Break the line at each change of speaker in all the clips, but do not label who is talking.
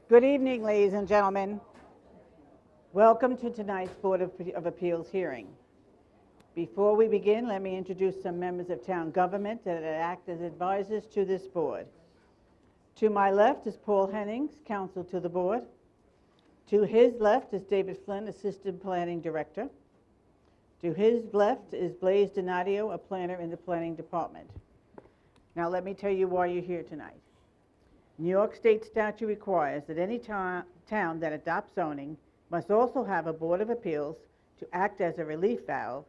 Good evening, ladies and gentlemen. Welcome to tonight's Board of Appeals hearing. Before we begin, let me introduce some members of town government that act as advisors to this board. To my left is Paul Hennings, counsel to the board. To his left is David Flynn, assistant planning director. To his left is Blaise Donadio, a planner in the planning department. Now let me tell you why you're here tonight. New York State statute requires that any town that adopts zoning must also have a Board of Appeals to act as a relief valve,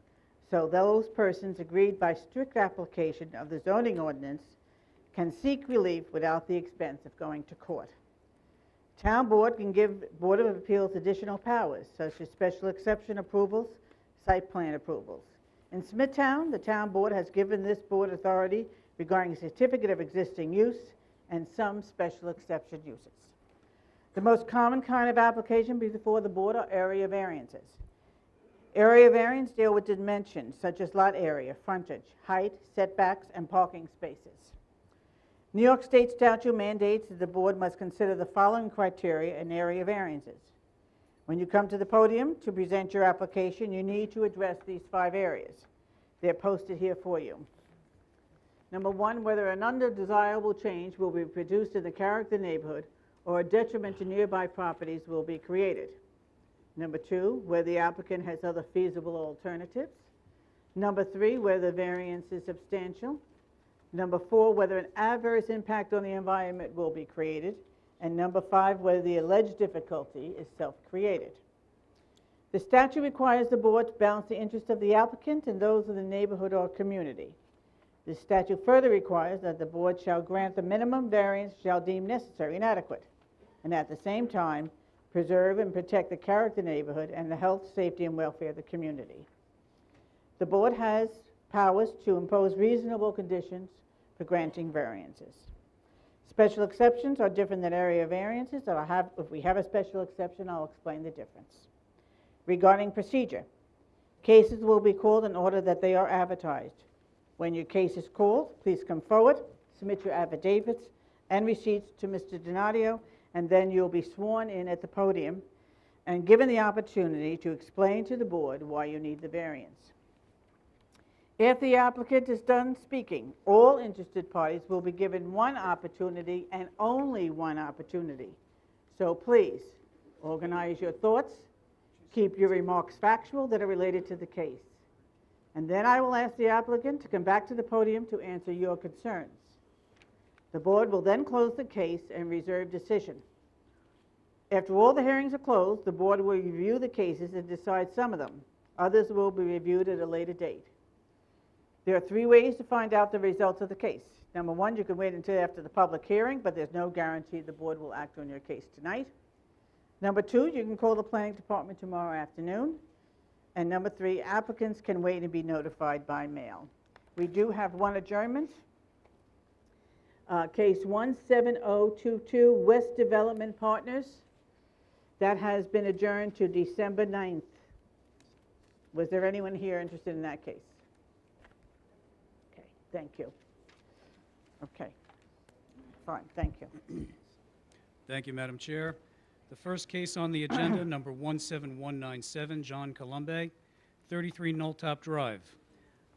so those persons agreed by strict application of the zoning ordinance can seek relief without the expense of going to court. Town board can give Board of Appeals additional powers, such as special exception approvals, site plan approvals. In Smithtown, the town board has given this board authority regarding a certificate of existing use and some special exception uses. The most common kind of application before the board are area variances. Area variants deal with dimensions such as lot area, frontage, height, setbacks, and parking spaces. New York State statute mandates that the board must consider the following criteria in area variances. When you come to the podium to present your application, you need to address these 5 areas. They're posted here for you. Number 1, whether an undesirable change will be produced in the character of the neighborhood or a detriment to nearby properties will be created. Number 2, whether the applicant has other feasible alternatives. Number 3, whether the variance is substantial. Number 4, whether an adverse impact on the environment will be created. And number 5, whether the alleged difficulty is self-created. The statute requires the board to balance the interests of the applicant and those of the neighborhood or community. The statute further requires that the board shall grant the minimum variance shall deem necessary and adequate, and at the same time preserve and protect the character of the neighborhood and the health, safety, and welfare of the community. The board has powers to impose reasonable conditions for granting variances. Special exceptions are different than area variances. If we have a special exception, I'll explain the difference. Regarding procedure, cases will be called in order that they are advertised. When your case is called, please come forward, submit your affidavits and receipts to Mr. Donadio, and then you'll be sworn in at the podium and given the opportunity to explain to the board why you need the variance. If the applicant is done speaking, all interested parties will be given one opportunity and only one opportunity. So please, organize your thoughts, keep your remarks factual that are related to the case. And then I will ask the applicant to come back to the podium to answer your concerns. The board will then close the case and reserve decision. After all the hearings are closed, the board will review the cases and decide some of them. Others will be reviewed at a later date. There are 3 ways to find out the results of the case. Number 1, you can wait until after the public hearing, but there's no guarantee the board will act on your case tonight. Number 2, you can call the planning department tomorrow afternoon. And number 3, applicants can wait and be notified by mail. We do have one adjournment. Case 17022, West Development Partners. That has been adjourned to December 9th. Was there anyone here interested in that case? Okay, thank you. Okay, fine, thank you.
Thank you, Madam Chair. The first case on the agenda, number 17197, John Colombe, 33 Knolltop Drive.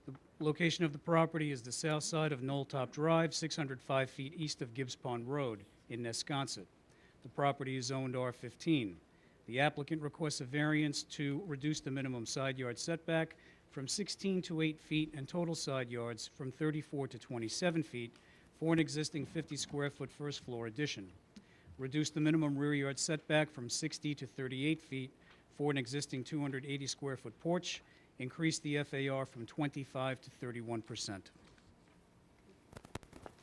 The location of the property is the south side of Knolltop Drive, 605 feet east of Gibbs Pond Road in Nesconset. The property is zoned R15. The applicant requests a variance to reduce the minimum side yard setback from 16 to 8 feet and total side yards from 34 to 27 feet for an existing 50 square foot first floor addition. Reduce the minimum rear yard setback from 60 to 38 feet for an existing 280 square foot porch. Increase the FAR from 25 to 31%.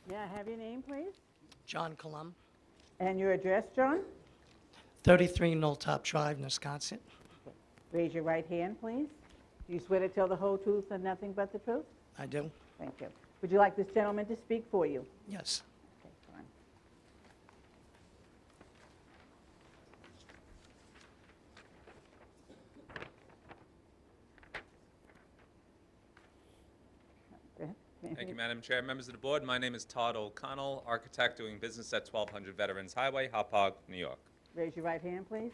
May I have your name, please?
John Colum,
And your address, John?
33 Knolltop Drive, Wisconsin.
Raise your right hand, please. Do you swear to tell the whole truth and nothing but the truth?
I do.
Thank you. Would you like this gentleman to speak for you?
Yes.
Okay, fine. Go ahead.
Thank you, Madam Chair. Members of the board, my name is Todd O'Connell, architect doing business at 1200 Veterans Highway, Hauppauge, New York.
Raise your right hand, please.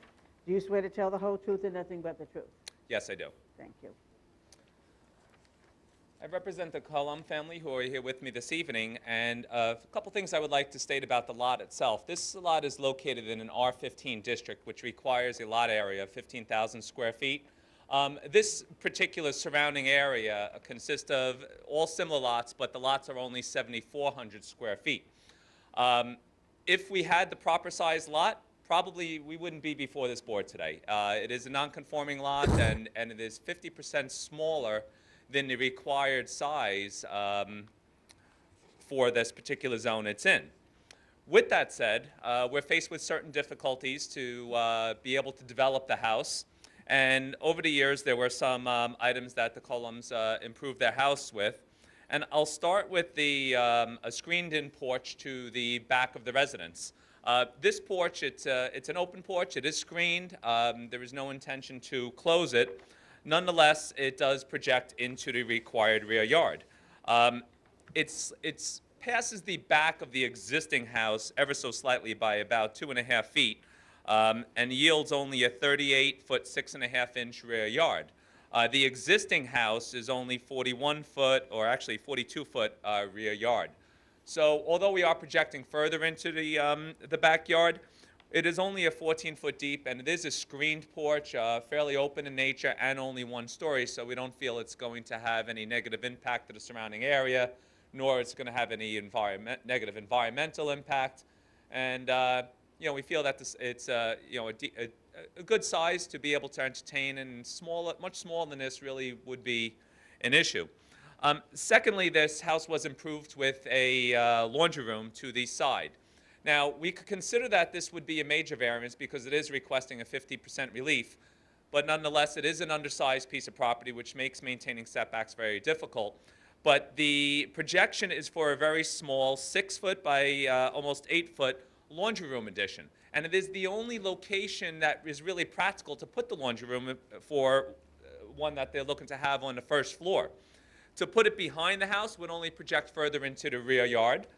Do you swear to tell the whole truth and nothing but the truth?
Yes, I do.
Thank you.
I represent the Cullum family who are here with me this evening, and a couple things I would like to state about the lot itself. This lot is located in an R15 district, which requires a lot area of 15,000 square feet. This particular surrounding area consists of all similar lots, but the lots are only 7,400 square feet. If we had the proper size lot, probably we wouldn't be before this board today. It is a non-conforming lot, and it is 50% smaller than the required size for this particular zone it's in. With that said, we're faced with certain difficulties to be able to develop the house. And over the years, there were some items that the Cullums improved their house with. And I'll start with a screened-in porch to the back of the residence. This porch, it's an open porch. It is screened. There is no intention to close it. Nonetheless, it does project into the required rear yard. It passes the back of the existing house ever so slightly by about 2.5 feet. And yields only a 38-foot, 6.5-inch rear yard. The existing house is only 41-foot, or actually 42-foot rear yard. So although we are projecting further into the backyard, it is only a 14-foot deep, and it is a screened porch, fairly open in nature, and only one story, so we don't feel it's going to have any negative impact to the surrounding area, nor it's going to have any negative environmental impact. And we feel that it's a good size to be able to entertain, and much smaller than this really would be an issue. Secondly, this house was improved with a laundry room to the side. Now, we could consider that this would be a major variance because it is requesting a 50% relief, but nonetheless, it is an undersized piece of property, which makes maintaining setbacks very difficult. But the projection is for a very small 6-foot by almost 8-foot laundry room addition. And it is the only location that is really practical to put the laundry room for one that they're looking to have on the first floor. To put it behind the house would only project further into the rear yard.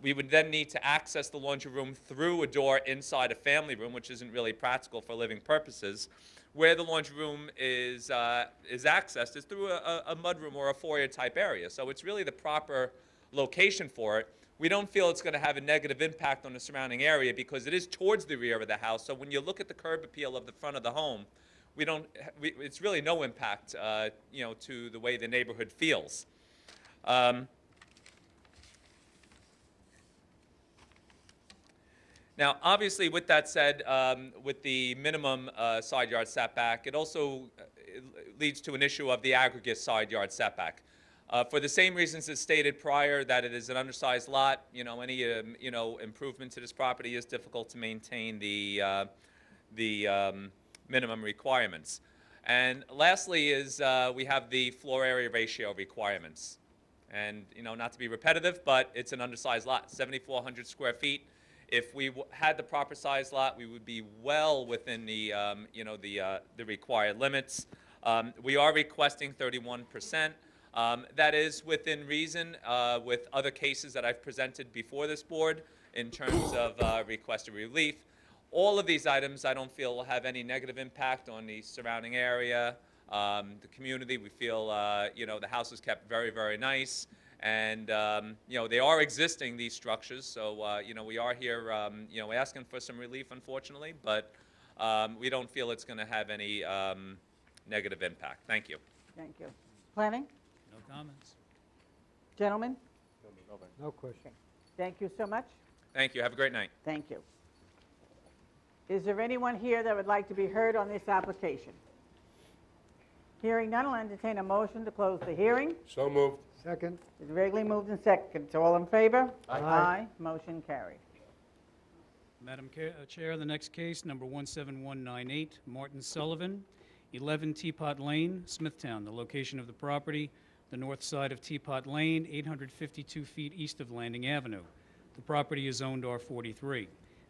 We would then need to access the laundry room through a door inside a family room, which isn't really practical for living purposes. Where the laundry room is accessed is through a mudroom or a foyer type area. So it's really the proper location for it. We don't feel it's going to have a negative impact on the surrounding area because it is towards the rear of the house. So when you look at the curb appeal of the front of the home, it's really no impact, to the way the neighborhood feels. Now, obviously, with that said, with the minimum side yard setback, it also leads to an issue of the aggregate side yard setback. For the same reasons as stated prior, that it is an undersized lot, any improvement to this property is difficult to maintain the minimum requirements. And lastly is we have the floor area ratio requirements. And, not to be repetitive, but it's an undersized lot, 7,400 square feet. If we had the proper size lot, we would be well within the required limits. We are requesting 31%. That is within reason with other cases that I've presented before this board in terms of requested relief. All of these items I don't feel will have any negative impact on the surrounding area, the community. We feel, the house is kept very, very nice. And, they are existing, these structures. So, we are here, asking for some relief, unfortunately. But we don't feel it's going to have any negative impact. Thank you.
Thank you. Planning?
No comments.
Gentlemen?
No question.
Thank you so much.
Thank you. Have a great night.
Thank you. Is there anyone here that would like to be heard on this application? Hearing none, I'll entertain a motion to close the hearing.
So moved. Second.
It's regularly moved and seconded. All in favor?
Aye.
Aye. Motion carried.
Madam Chair, the next case, number 17198, Martin Sullivan, 11 Teapot Lane, Smithtown. The location of the property, the north side of Teapot Lane, 852 feet east of Landing Avenue. The property is zoned R43.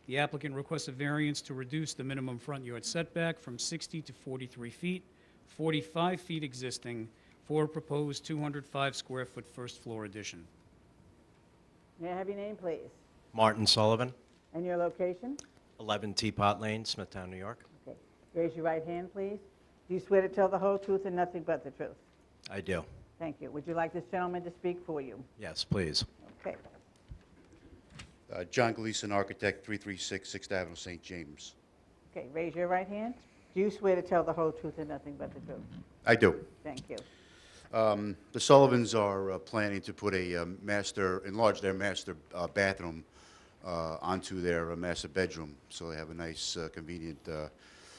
The applicant requests a variance to reduce the minimum front yard setback from 60 to 43 feet, 45 feet existing, for a proposed 205-square-foot first-floor addition.
May I have your name, please?
Martin Sullivan,
And your location?
11 Teapot Lane, Smithtown, New York.
Okay. Raise your right hand, please. Do you swear to tell the whole truth and nothing but the truth?
I do.
Thank you. Would you like this gentleman to speak for you?
Yes, please.
Okay.
John Gleason, architect, 336 Sixth Avenue, St. James.
Okay, raise your right hand. Do you swear to tell the whole truth and nothing but the truth?
I do.
Thank you.
The Sullivans are planning to put enlarge their master bathroom onto their master bedroom. So they have a nice, convenient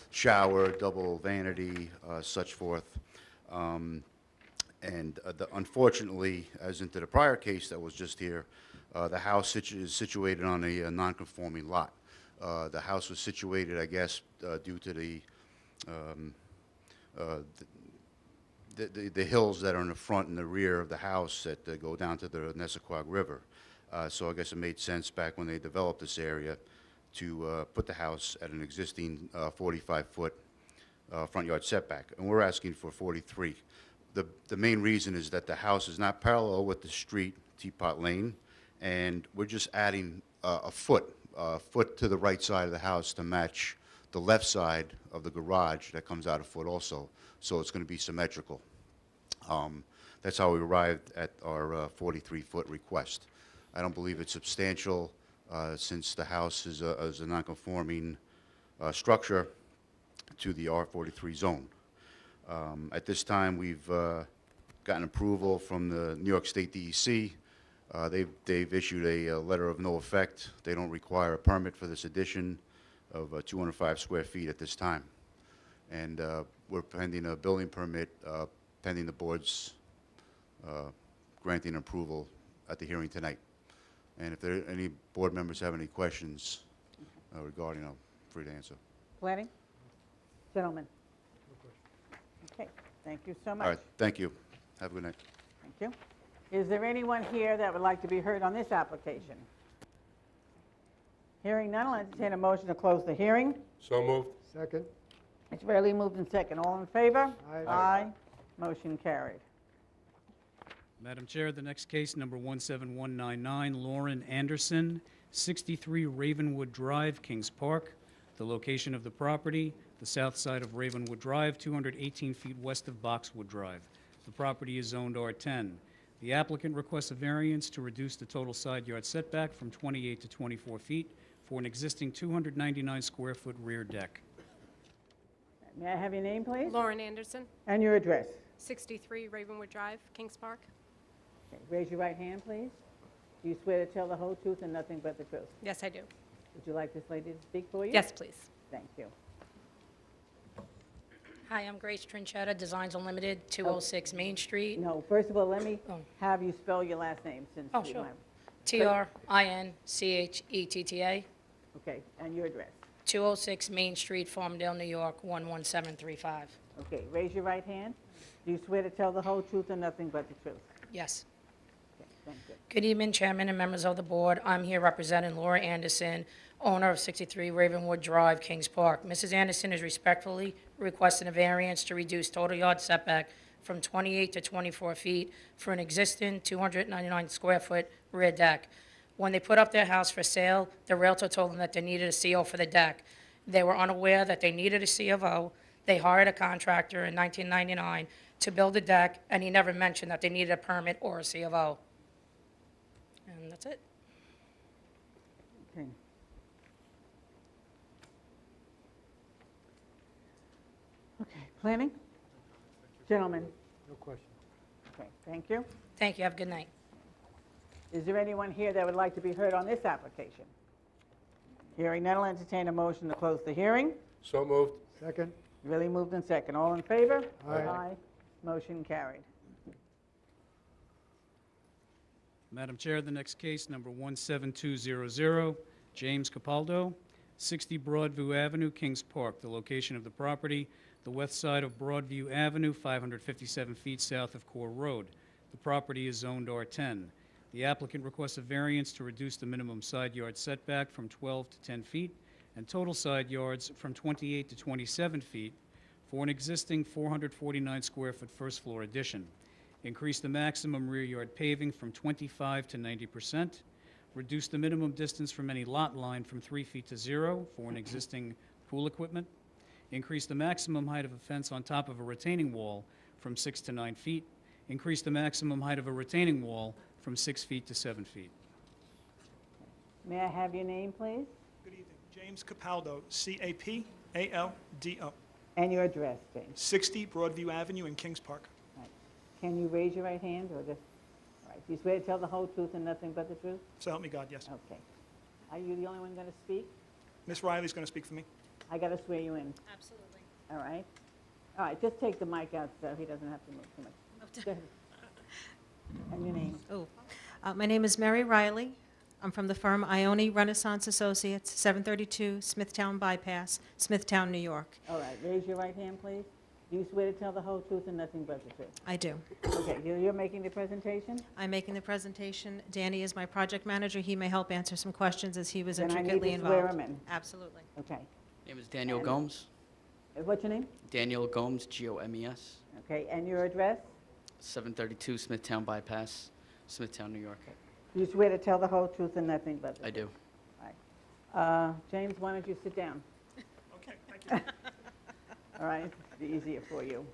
shower, double vanity, such forth. Unfortunately, as into the prior case that was just here, the house is situated on a non-conforming lot. The house was situated, I guess, due to the hills that are in the front and the rear of the house that go down to the Nessequag River. So I guess it made sense back when they developed this area to put the house at an existing 45-foot front yard setback. And we're asking for 43. The main reason is that the house is not parallel with the street, Teapot Lane, and we're just adding a foot to the right side of the house to match the left side of the garage that comes out a foot also. So it's going to be symmetrical. That's how we arrived at our 43-foot request. I don't believe it's substantial since the house is a non-conforming structure to the R43 zone. At this time, we've gotten approval from the New York State DEC. They've issued a letter of no effect. They don't require a permit for this addition of 205 square feet at this time. And we're pending a building permit, pending the board's granting approval at the hearing tonight. And if there are any board members have any questions regarding, I'm free to answer.
Planning? Gentlemen? Okay, thank you so much.
All right, thank you. Have a good night.
Thank you. Is there anyone here that would like to be heard on this application? Hearing none, I'll entertain a motion to close the hearing.
So moved. Second.
It's rarely moved in second. All in favor?
Aye.
Aye. Motion carried.
Madam Chair, the next case, number 17199, Lauren Anderson, 63 Ravenwood Drive, Kings Park. The location of the property, the south side of Ravenwood Drive, 218 feet west of Boxwood Drive. The property is zoned R10. The applicant requests a variance to reduce the total side yard setback from 28 to 24 feet for an existing 299-square-foot rear deck.
May I have your name, please?
Lauren Anderson,
And your address?
63 Ravenwood Drive, Kings Park.
Okay, raise your right hand, please. Do you swear to tell the whole truth and nothing but the truth?
Yes, I do.
Would you like this lady to speak for you?
Yes, please.
Thank you.
Hi, I'm Grace Trinchetta, Designs Unlimited, 206 Main Street.
No, first of all, let me
Oh.
have you spell your last name since
Oh,
we
sure.
have-
Trinchetta.
Okay, and your address.
206 Main Street, Farmdale, New York, 11735.
Okay, raise your right hand. Do you swear to tell the whole truth and nothing but the truth?
Yes.
Okay, thank you.
Good evening, Chairman and members of the board. I'm here representing Laura Anderson, owner of 63 Ravenwood Drive, Kings Park. Mrs. Anderson is respectfully requesting a variance to reduce total yard setback from 28 to 24 feet for an existing 299-square-foot rear deck. When they put up their house for sale, the Realtor told them that they needed a CO for the deck. They were unaware that they needed a C of O. They hired a contractor in 1999 to build the deck, and he never mentioned that they needed a permit or a C of O. And that's it.
Okay. Okay, planning? Gentlemen?
No question.
Okay, thank you.
Thank you. Have a good night.
Is there anyone here that would like to be heard on this application? Hearing none, I'll entertain a motion to close the hearing.
So moved. Second.
Really moved in second. All in favor?
Aye.
Motion carried.
Madam Chair, the next case, number 17200, James Capaldo, 60 Broadview Avenue, Kings Park. The location of the property, the west side of Broadview Avenue, 557 feet south of Core Road. The property is zoned R10. The applicant requests a variance to reduce the minimum side yard setback from 12 to 10 feet and total side yards from 28 to 27 feet for an existing 449 square foot first floor addition. Increase the maximum rear yard paving from 25 to 90%. Reduce the minimum distance from any lot line from 3 feet to 0 for an existing pool equipment. Increase the maximum height of a fence on top of a retaining wall from 6 to 9 feet. Increase the maximum height of a retaining wall from 6 feet to 7 feet.
May I have your name, please?
Good evening. James Capaldo, C-A-P-A-L-D-O,
And your address, James.
60 Broadview Avenue in Kings Park.
Right. Can you raise your right hand or just, all right, do you swear to tell the whole truth and nothing but the truth?
So help me God, yes.
Okay. Are you the only one going to speak?
Miss Riley's going to speak for me.
I got to swear you in,
Absolutely.
all right? All right, just take the mic out so he doesn't have to move too much. Go ahead. And your name?
My name is Mary Riley. I'm from the firm Ione Renaissance Associates, 732 Smithtown Bypass, Smithtown, New York.
All right, raise your right hand, please. Do you swear to tell the whole truth and nothing but the truth?
I do.
Okay, you're making the presentation?
I'm making the presentation. Danny is my project manager. He may help answer some questions as he was
Then I need
intricately
to
involved.
swear him in.
Absolutely.
Okay.
Name is Daniel
And-
Gomes.
What's your name?
Daniel Gomes, Gomes,
Okay, and your address?
732 Smithtown Bypass, Smithtown, New York.
Do you swear to tell the whole truth and nothing but the
I
truth?
do.
All right. James, why don't you sit down?
Okay, thank you.
All right, it'll be easier for you.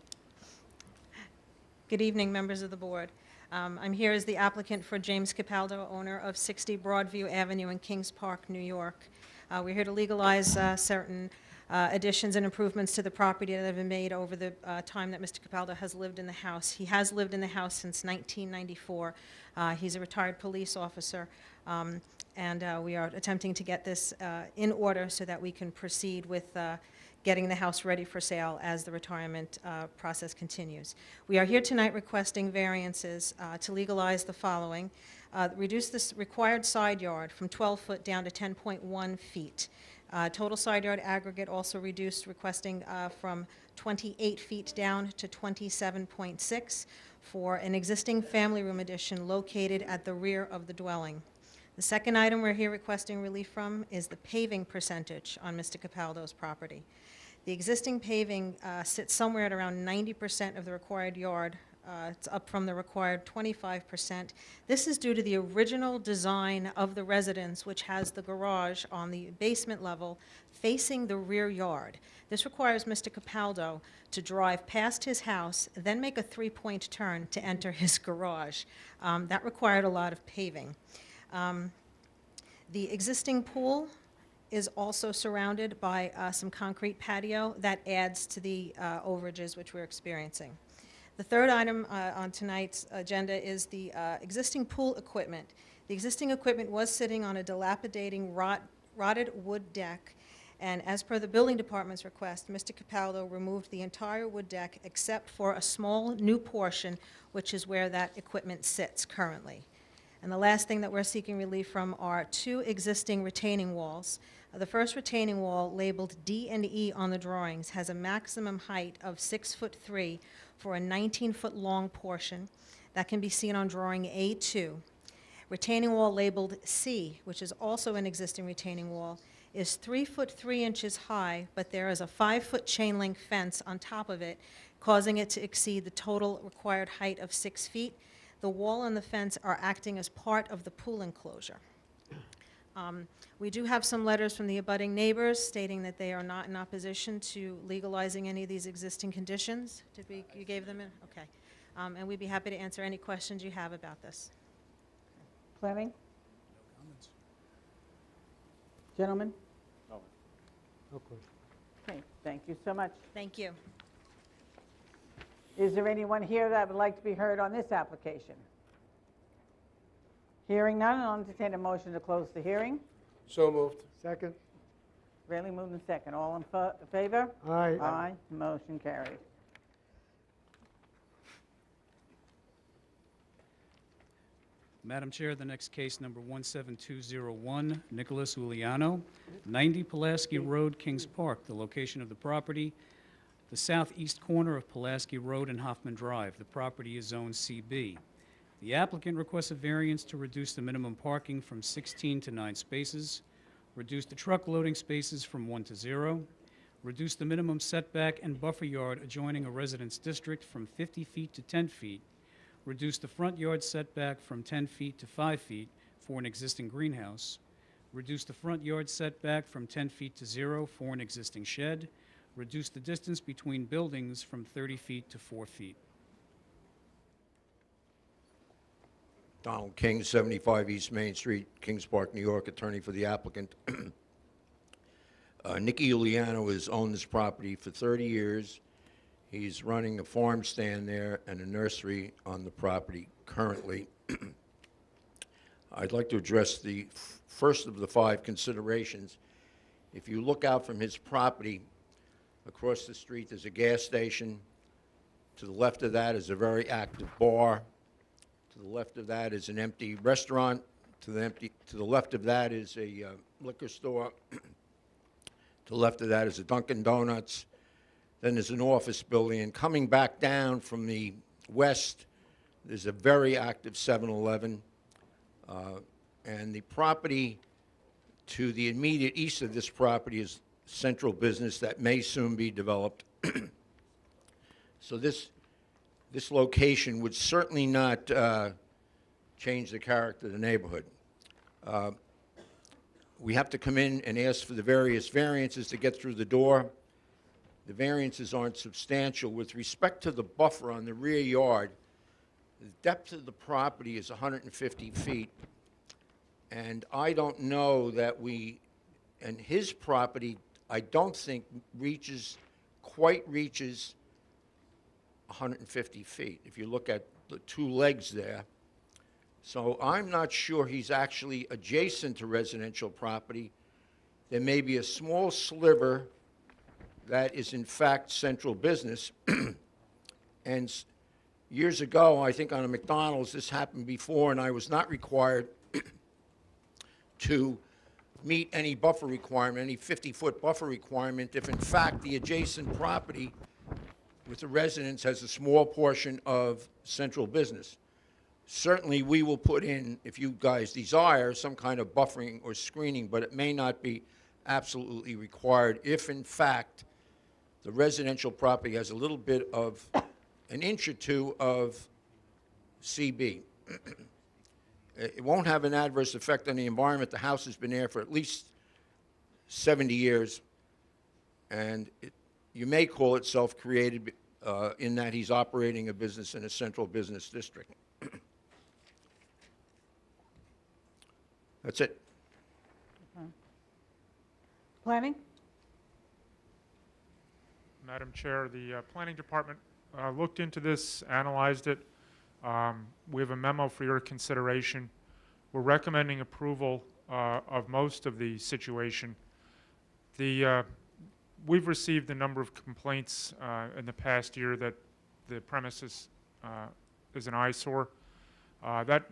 Good evening, members of the board. I'm here as the applicant for James Capaldo, owner of 60 Broadview Avenue in Kings Park, New York. We're here to legalize certain additions and improvements to the property that have been made over the time that Mr. Capaldo has lived in the house. He has lived in the house since 1994. He's a retired police officer, and we are attempting to get this in order so that we can proceed with getting the house ready for sale as the retirement process continues. We are here tonight requesting variances to legalize the following. Reduce this required side yard from 12 foot down to 10.1 feet. Total side yard aggregate also reduced, requesting from 28 feet down to 27.6 for an existing family room addition located at the rear of the dwelling. The second item we're here requesting relief from is the paving percentage on Mr. Capaldo's property. The existing paving sits somewhere at around 90% of the required yard. It's up from the required 25%. This is due to the original design of the residence, which has the garage on the basement level facing the rear yard. This requires Mr. Capaldo to drive past his house, then make a three-point turn to enter his garage. That required a lot of paving. The existing pool is also surrounded by some concrete patio that adds to the overages which we're experiencing. The third item on tonight's agenda is the existing pool equipment. The existing equipment was sitting on a dilapidating rotted wood deck, and as per the building department's request, Mr. Capaldo removed the entire wood deck except for a small new portion, which is where that equipment sits currently. And the last thing that we're seeking relief from are two existing retaining walls. The first retaining wall, labeled D and E on the drawings, has a maximum height of 6'3" for a 19-foot long portion. That can be seen on drawing A2. Retaining wall labeled C, which is also an existing retaining wall, is 3'3" high, but there is a 5-foot chain link fence on top of it, causing it to exceed the total required height of 6 feet. The wall and the fence are acting as part of the pool enclosure. We do have some letters from the abutting neighbors stating that they are not in opposition to legalizing any of these existing conditions. You gave them in? Okay. And we'd be happy to answer any questions you have about this.
Fleming?
No comments.
Gentlemen?
No question.
Okay, thank you so much.
Thank you.
Is there anyone here that would like to be heard on this application? Hearing none, I'll entertain a motion to close the hearing.
So moved. Second.
Rarely moved in second. All in favor?
Aye.
Aye. Motion carried.
Madam Chair, the next case, number 17201, Nicholas Uliano, 90 Pulaski Road, Kings Park. The location of the property, the southeast corner of Pulaski Road and Hoffman Drive. The property is Zone CB. The applicant requests a variance to reduce the minimum parking from 16 to 9 spaces, reduce the truck loading spaces from 1 to 0, Reduce the minimum setback and buffer yard adjoining a residence district from 50 feet to 10 feet. Reduce the front yard setback from 10 feet to 5 feet for an existing greenhouse. Reduce the front yard setback from 10 feet to 0 for an existing shed. Reduce the distance between buildings from 30 feet to 4 feet.
Donald King, 75 East Main Street, Kings Park, New York, attorney for the applicant. Nicky Giuliano has owned this property for 30 years. He's running a farm stand there and a nursery on the property currently. I'd like to address the first of the 5 considerations. If you look out from his property, across the street there's a gas station. To the left of that is a very active bar. To the left of that is an empty restaurant. To the left of that is a liquor store. To the left of that is a Dunkin' Donuts. Then there's an office building. And coming back down from the west, there's a very active 7-Eleven. And the property to the immediate east of this property is central business that may soon be developed. So this location would certainly not change the character of the neighborhood. We have to come in and ask for the various variances to get through the door. The variances aren't substantial. With respect to the buffer on the rear yard, the depth of the property is 150 feet. And I don't know that and his property, I don't think quite reaches 150 feet, if you look at the 2 legs there. So I'm not sure he's actually adjacent to residential property. There may be a small sliver that is in fact central business. And years ago, I think on a McDonald's, this happened before, and I was not required to meet any buffer requirement, any 50-foot buffer requirement, if in fact the adjacent property with the residence has a small portion of central business. Certainly, we will put in, if you guys desire, some kind of buffering or screening, but it may not be absolutely required if, in fact, the residential property has a little bit of an inch or 2 of CB. It won't have an adverse effect on the environment. The house has been there for at least 70 years, and you may call it self-created in that he's operating a business in a central business district. That's it.
Planning?
Madam Chair, the Planning Department looked into this, analyzed it. We have a memo for your consideration. We're recommending approval of most of the situation. We've received a number of complaints in the past year that the premises is an eyesore. That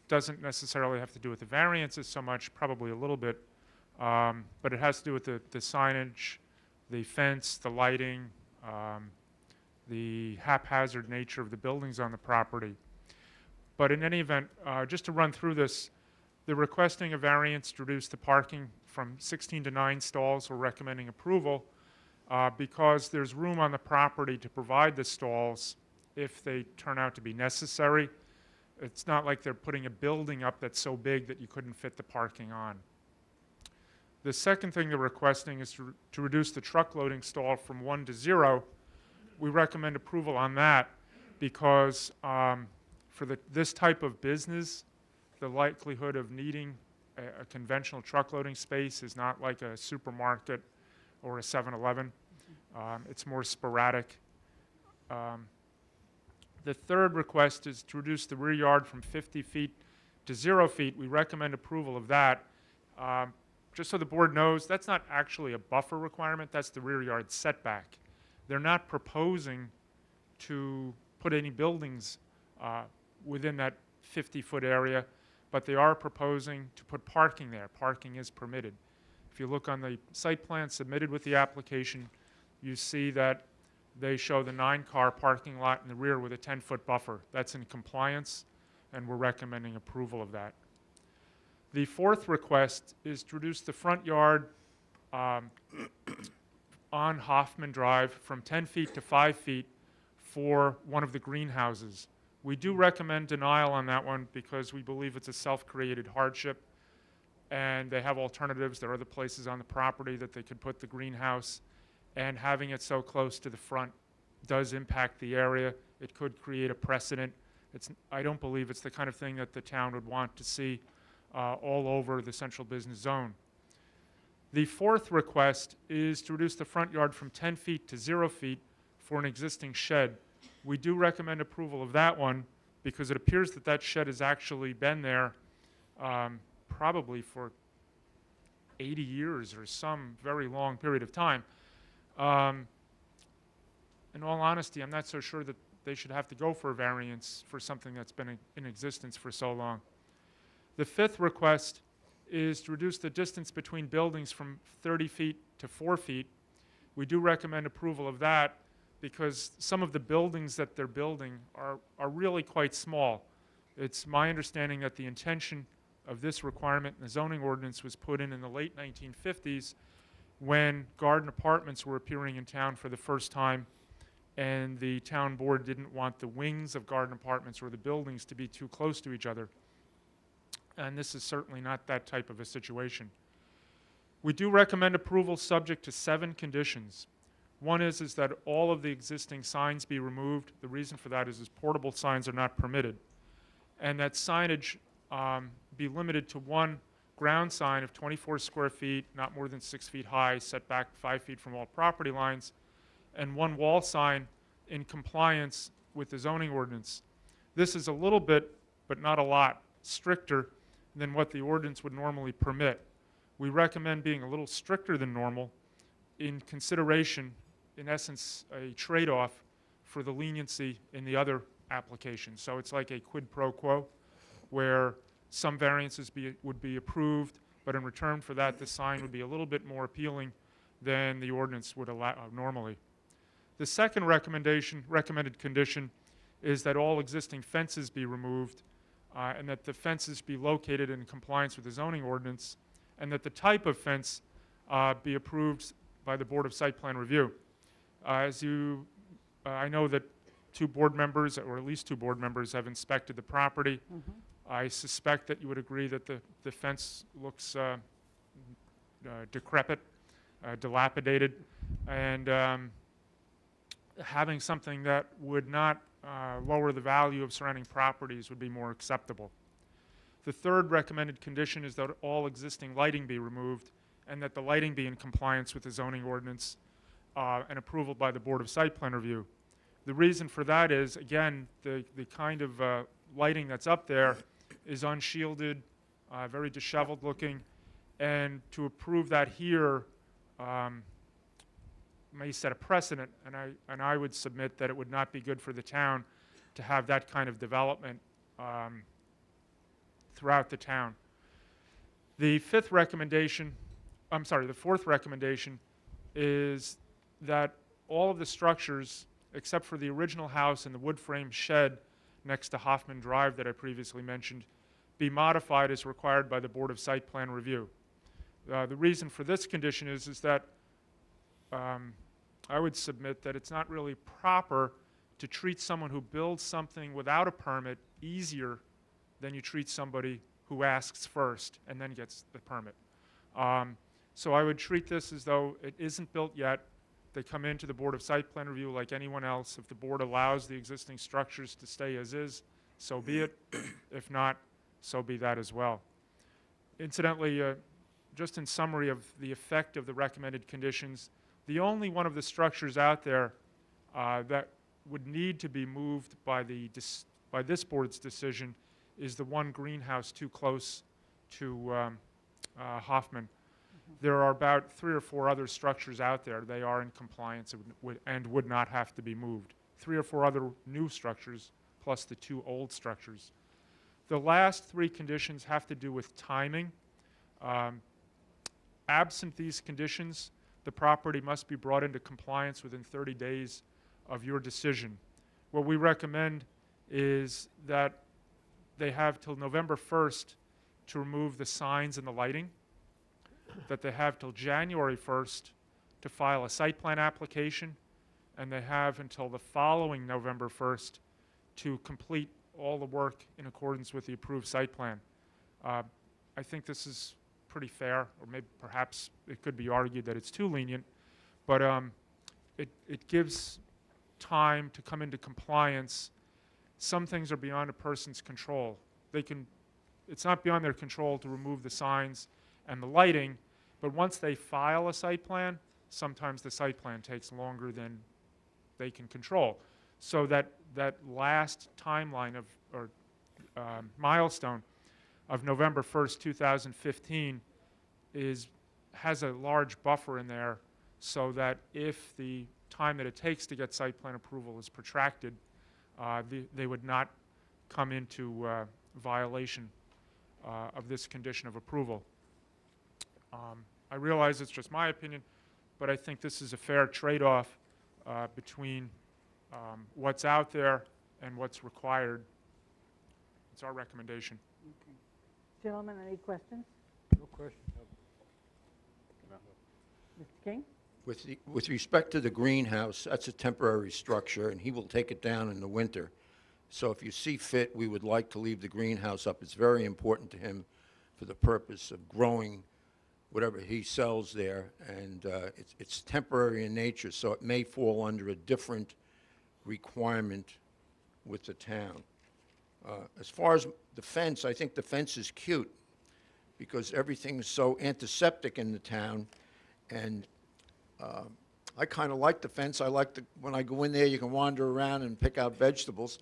doesn't necessarily have to do with the variances so much, probably a little bit, but it has to do with the signage, the fence, the lighting, the haphazard nature of the buildings on the property. But in any event, just to run through this, they're requesting a variance to reduce the parking from 16 to 9 stalls. We're recommending approval because there's room on the property to provide the stalls if they turn out to be necessary. It's not like they're putting a building up that's so big that you couldn't fit the parking on. The second thing they're requesting is to reduce the truck loading stall from 1 to 0. We recommend approval on that because for this type of business, the likelihood of needing a conventional truck loading space is not like a supermarket or a 7-Eleven. It's more sporadic. The third request is to reduce the rear yard from 50 feet to 0 feet. We recommend approval of that. Just so the board knows, that's not actually a buffer requirement. That's the rear yard setback. They're not proposing to put any buildings within that 50-foot area, but they are proposing to put parking there. Parking is permitted. If you look on the site plan submitted with the application, you see that they show the 9-car parking lot in the rear with a 10-foot buffer. That's in compliance, and we're recommending approval of that. The fourth request is to reduce the front yard on on Hoffman Drive from 10 feet to 5 feet for one of the greenhouses. We do recommend denial on that one because we believe it's a self-created hardship, and they have alternatives. There are other places on the property that they could put the greenhouse, and having it so close to the front does impact the area. It could create a precedent. I don't believe it's the kind of thing that the town would want to see all over the central business zone. The fourth request is to reduce the front yard from 10 feet to 0 feet for an existing shed. We do recommend approval of that one because it appears that that shed has actually been there probably for 80 years or some very long period of time. In all honesty, I'm not so sure that they should have to go for a variance for something that's been in existence for so long. The fifth request is to reduce the distance between buildings from 30 feet to 4 feet. We do recommend approval of that because some of the buildings that they're building are really quite small. It's my understanding that the intention of this requirement in the zoning ordinance was put in the late 1950s when garden apartments were appearing in town for the first time, and the town board didn't want the wings of garden apartments or the buildings to be too close to each other. And this is certainly not that type of a situation. We do recommend approval subject to 7 conditions. One is that all of the existing signs be removed. The reason for that is portable signs are not permitted. And that signage be limited to one ground sign of 24 square feet, not more than 6 feet high, set back 5 feet from all property lines, and one wall sign in compliance with the zoning ordinance. This is a little bit, but not a lot, stricter than what the ordinance would normally permit. We recommend being a little stricter than normal in consideration, in essence, a trade-off for the leniency in the other applications. So it's like a quid pro quo, where some variances would be approved, but in return for that, the sign would be a little bit more appealing than the ordinance would allow normally. The second recommended condition is that all existing fences be removed and that the fences be located in compliance with the zoning ordinance, and that the type of fence be approved by the Board of Site Plan Review. I know that 2 board members, or at least 2 board members, have inspected the property. I suspect that you would agree that the fence looks decrepit, dilapidated, and having something that would not lower the value of surrounding properties would be more acceptable. The third recommended condition is that all existing lighting be removed and that the lighting be in compliance with the zoning ordinance and approval by the Board of Site Plan Review. The reason for that is, again, the kind of lighting that's up there is unshielded, very disheveled looking, and to approve that here may set a precedent, and I would submit that it would not be good for the town to have that kind of development throughout the town. The fourth recommendation is that all of the structures, except for the original house and the wood frame shed next to Hoffman Drive that I previously mentioned, be modified as required by the Board of Site Plan Review. The reason for this condition is that I would submit that it's not really proper to treat someone who builds something without a permit easier than you treat somebody who asks first and then gets the permit. So I would treat this as though it isn't built yet. They come into the Board of Site Plan Review like anyone else. If the board allows the existing structures to stay as is, so be it. If not, so be that as well. Incidentally, just in summary of the effect of the recommended conditions, the only one of the structures out there that would need to be moved by this board's decision is the one greenhouse too close to Hoffman. There are about 3 or 4 other structures out there. They are in compliance and would not have to be moved. 3 or 4 other new structures plus the 2 old structures. The last 3 conditions have to do with timing. Absent these conditions, the property must be brought into compliance within 30 days of your decision. What we recommend is that they have till November 1st to remove the signs and the lighting, that they have till January 1st to file a site plan application, and they have until the following November 1st to complete all the work in accordance with the approved site plan. I think this is pretty fair, or maybe perhaps it could be argued that it's too lenient, but it gives time to come into compliance. Some things are beyond a person's control. It's not beyond their control to remove the signs and the lighting, but once they file a site plan, sometimes the site plan takes longer than they can control. So that last timeline or milestone of November 1st, 2015 has a large buffer in there so that if the time that it takes to get site plan approval is protracted, they would not come into violation of this condition of approval. I realize it's just my opinion, but I think this is a fair trade-off between what's out there and what's required. It's our recommendation.
Okay. Gentlemen, any questions?
No question.
Mr. King?
With respect to the greenhouse, that's a temporary structure, and he will take it down in the winter. So if you see fit, we would like to leave the greenhouse up. It's very important to him for the purpose of growing whatever he sells there, and it's temporary in nature, so it may fall under a different requirement with the town. As far as the fence, I think the fence is cute because everything's so antiseptic in the town, and I kind of like the fence. I like when I go in there, you can wander around and pick out vegetables.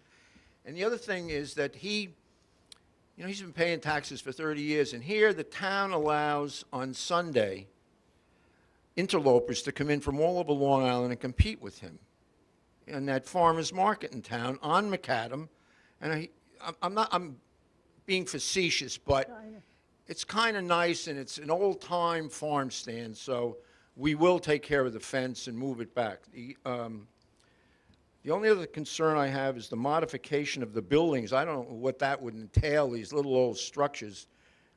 And the other thing is that he's been paying taxes for 30 years, and here the town allows on Sunday interlopers to come in from all over Long Island and compete with him in that farmer's market in town on Macadam. And I'm being facetious, but it's kind of nice, and it's an old-time farm stand, so we will take care of the fence and move it back. The only other concern I have is the modification of the buildings. I don't know what that would entail, these little old structures.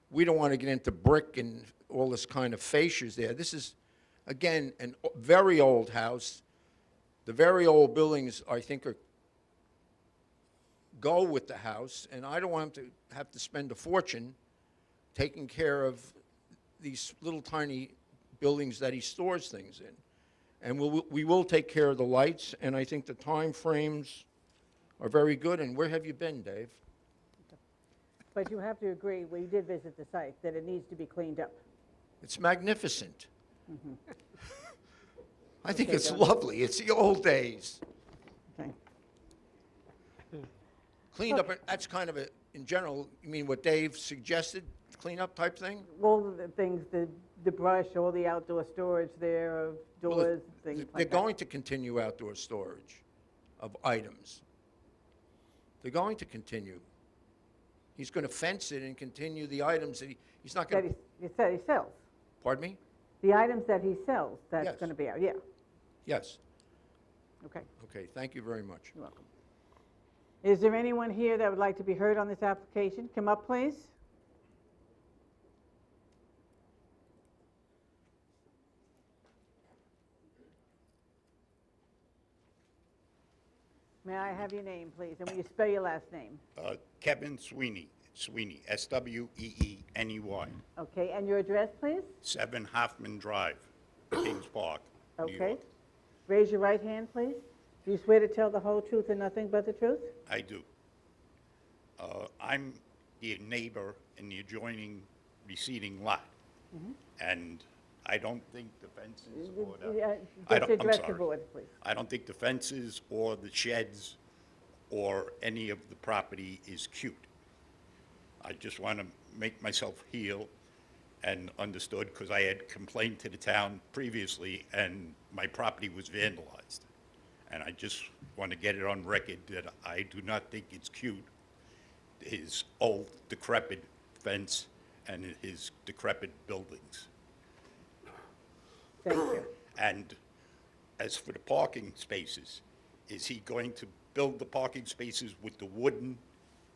We don't want to get into brick and all this kind of fascias there. This is, again, a very old house. The very old buildings, I think, go with the house, and I don't want him to have to spend a fortune taking care of these little tiny buildings that he stores things in. And we will take care of the lights, and I think the time frames are very good. And where have you been, Dave?
But you have to agree, we did visit the site, that it needs to be cleaned up.
It's magnificent.
Mm-hmm.
I think
Okay,
it's
John.
lovely. It's the old days.
Okay.
Cleaned up, that's kind of in general, you mean what Dave suggested, cleanup type thing?
All of the things, the brush, all the outdoor storage there of
Well,
doors, things like that.
They're going to continue outdoor storage of items. They're going to continue. He's going to fence it and continue the items that he's not going to.
You said he sells.
Pardon me?
The items that he sells, that's
Yes.
going to be out, yeah.
Yes.
Okay,
Okay, thank you very much.
you're welcome. Is there anyone here that would like to be heard on this application? Come up, please. May I have your name, please, and will you spell your last name?
Kevin Sweeney, S-W-E-E-N-E-Y,
Okay, and your address, please?
7 Hoffman Drive, Kings Park, New
Okay.
York.
Raise your right hand, please. Do you swear to tell the whole truth and nothing but the truth?
I do. I'm the neighbor in the adjoining receding lot, and I don't think the fences or the...
Just address the
sorry.
board, please.
I don't think the fences or the sheds or any of the property is cute. I just want to make myself heal and understood, because I had complained to the town previously and my property was vandalized. And I just want to get it on record that I do not think it's cute, his old decrepit fence and his decrepit buildings.
Thank you.
And as for the parking spaces, is he going to build the parking spaces with the wooden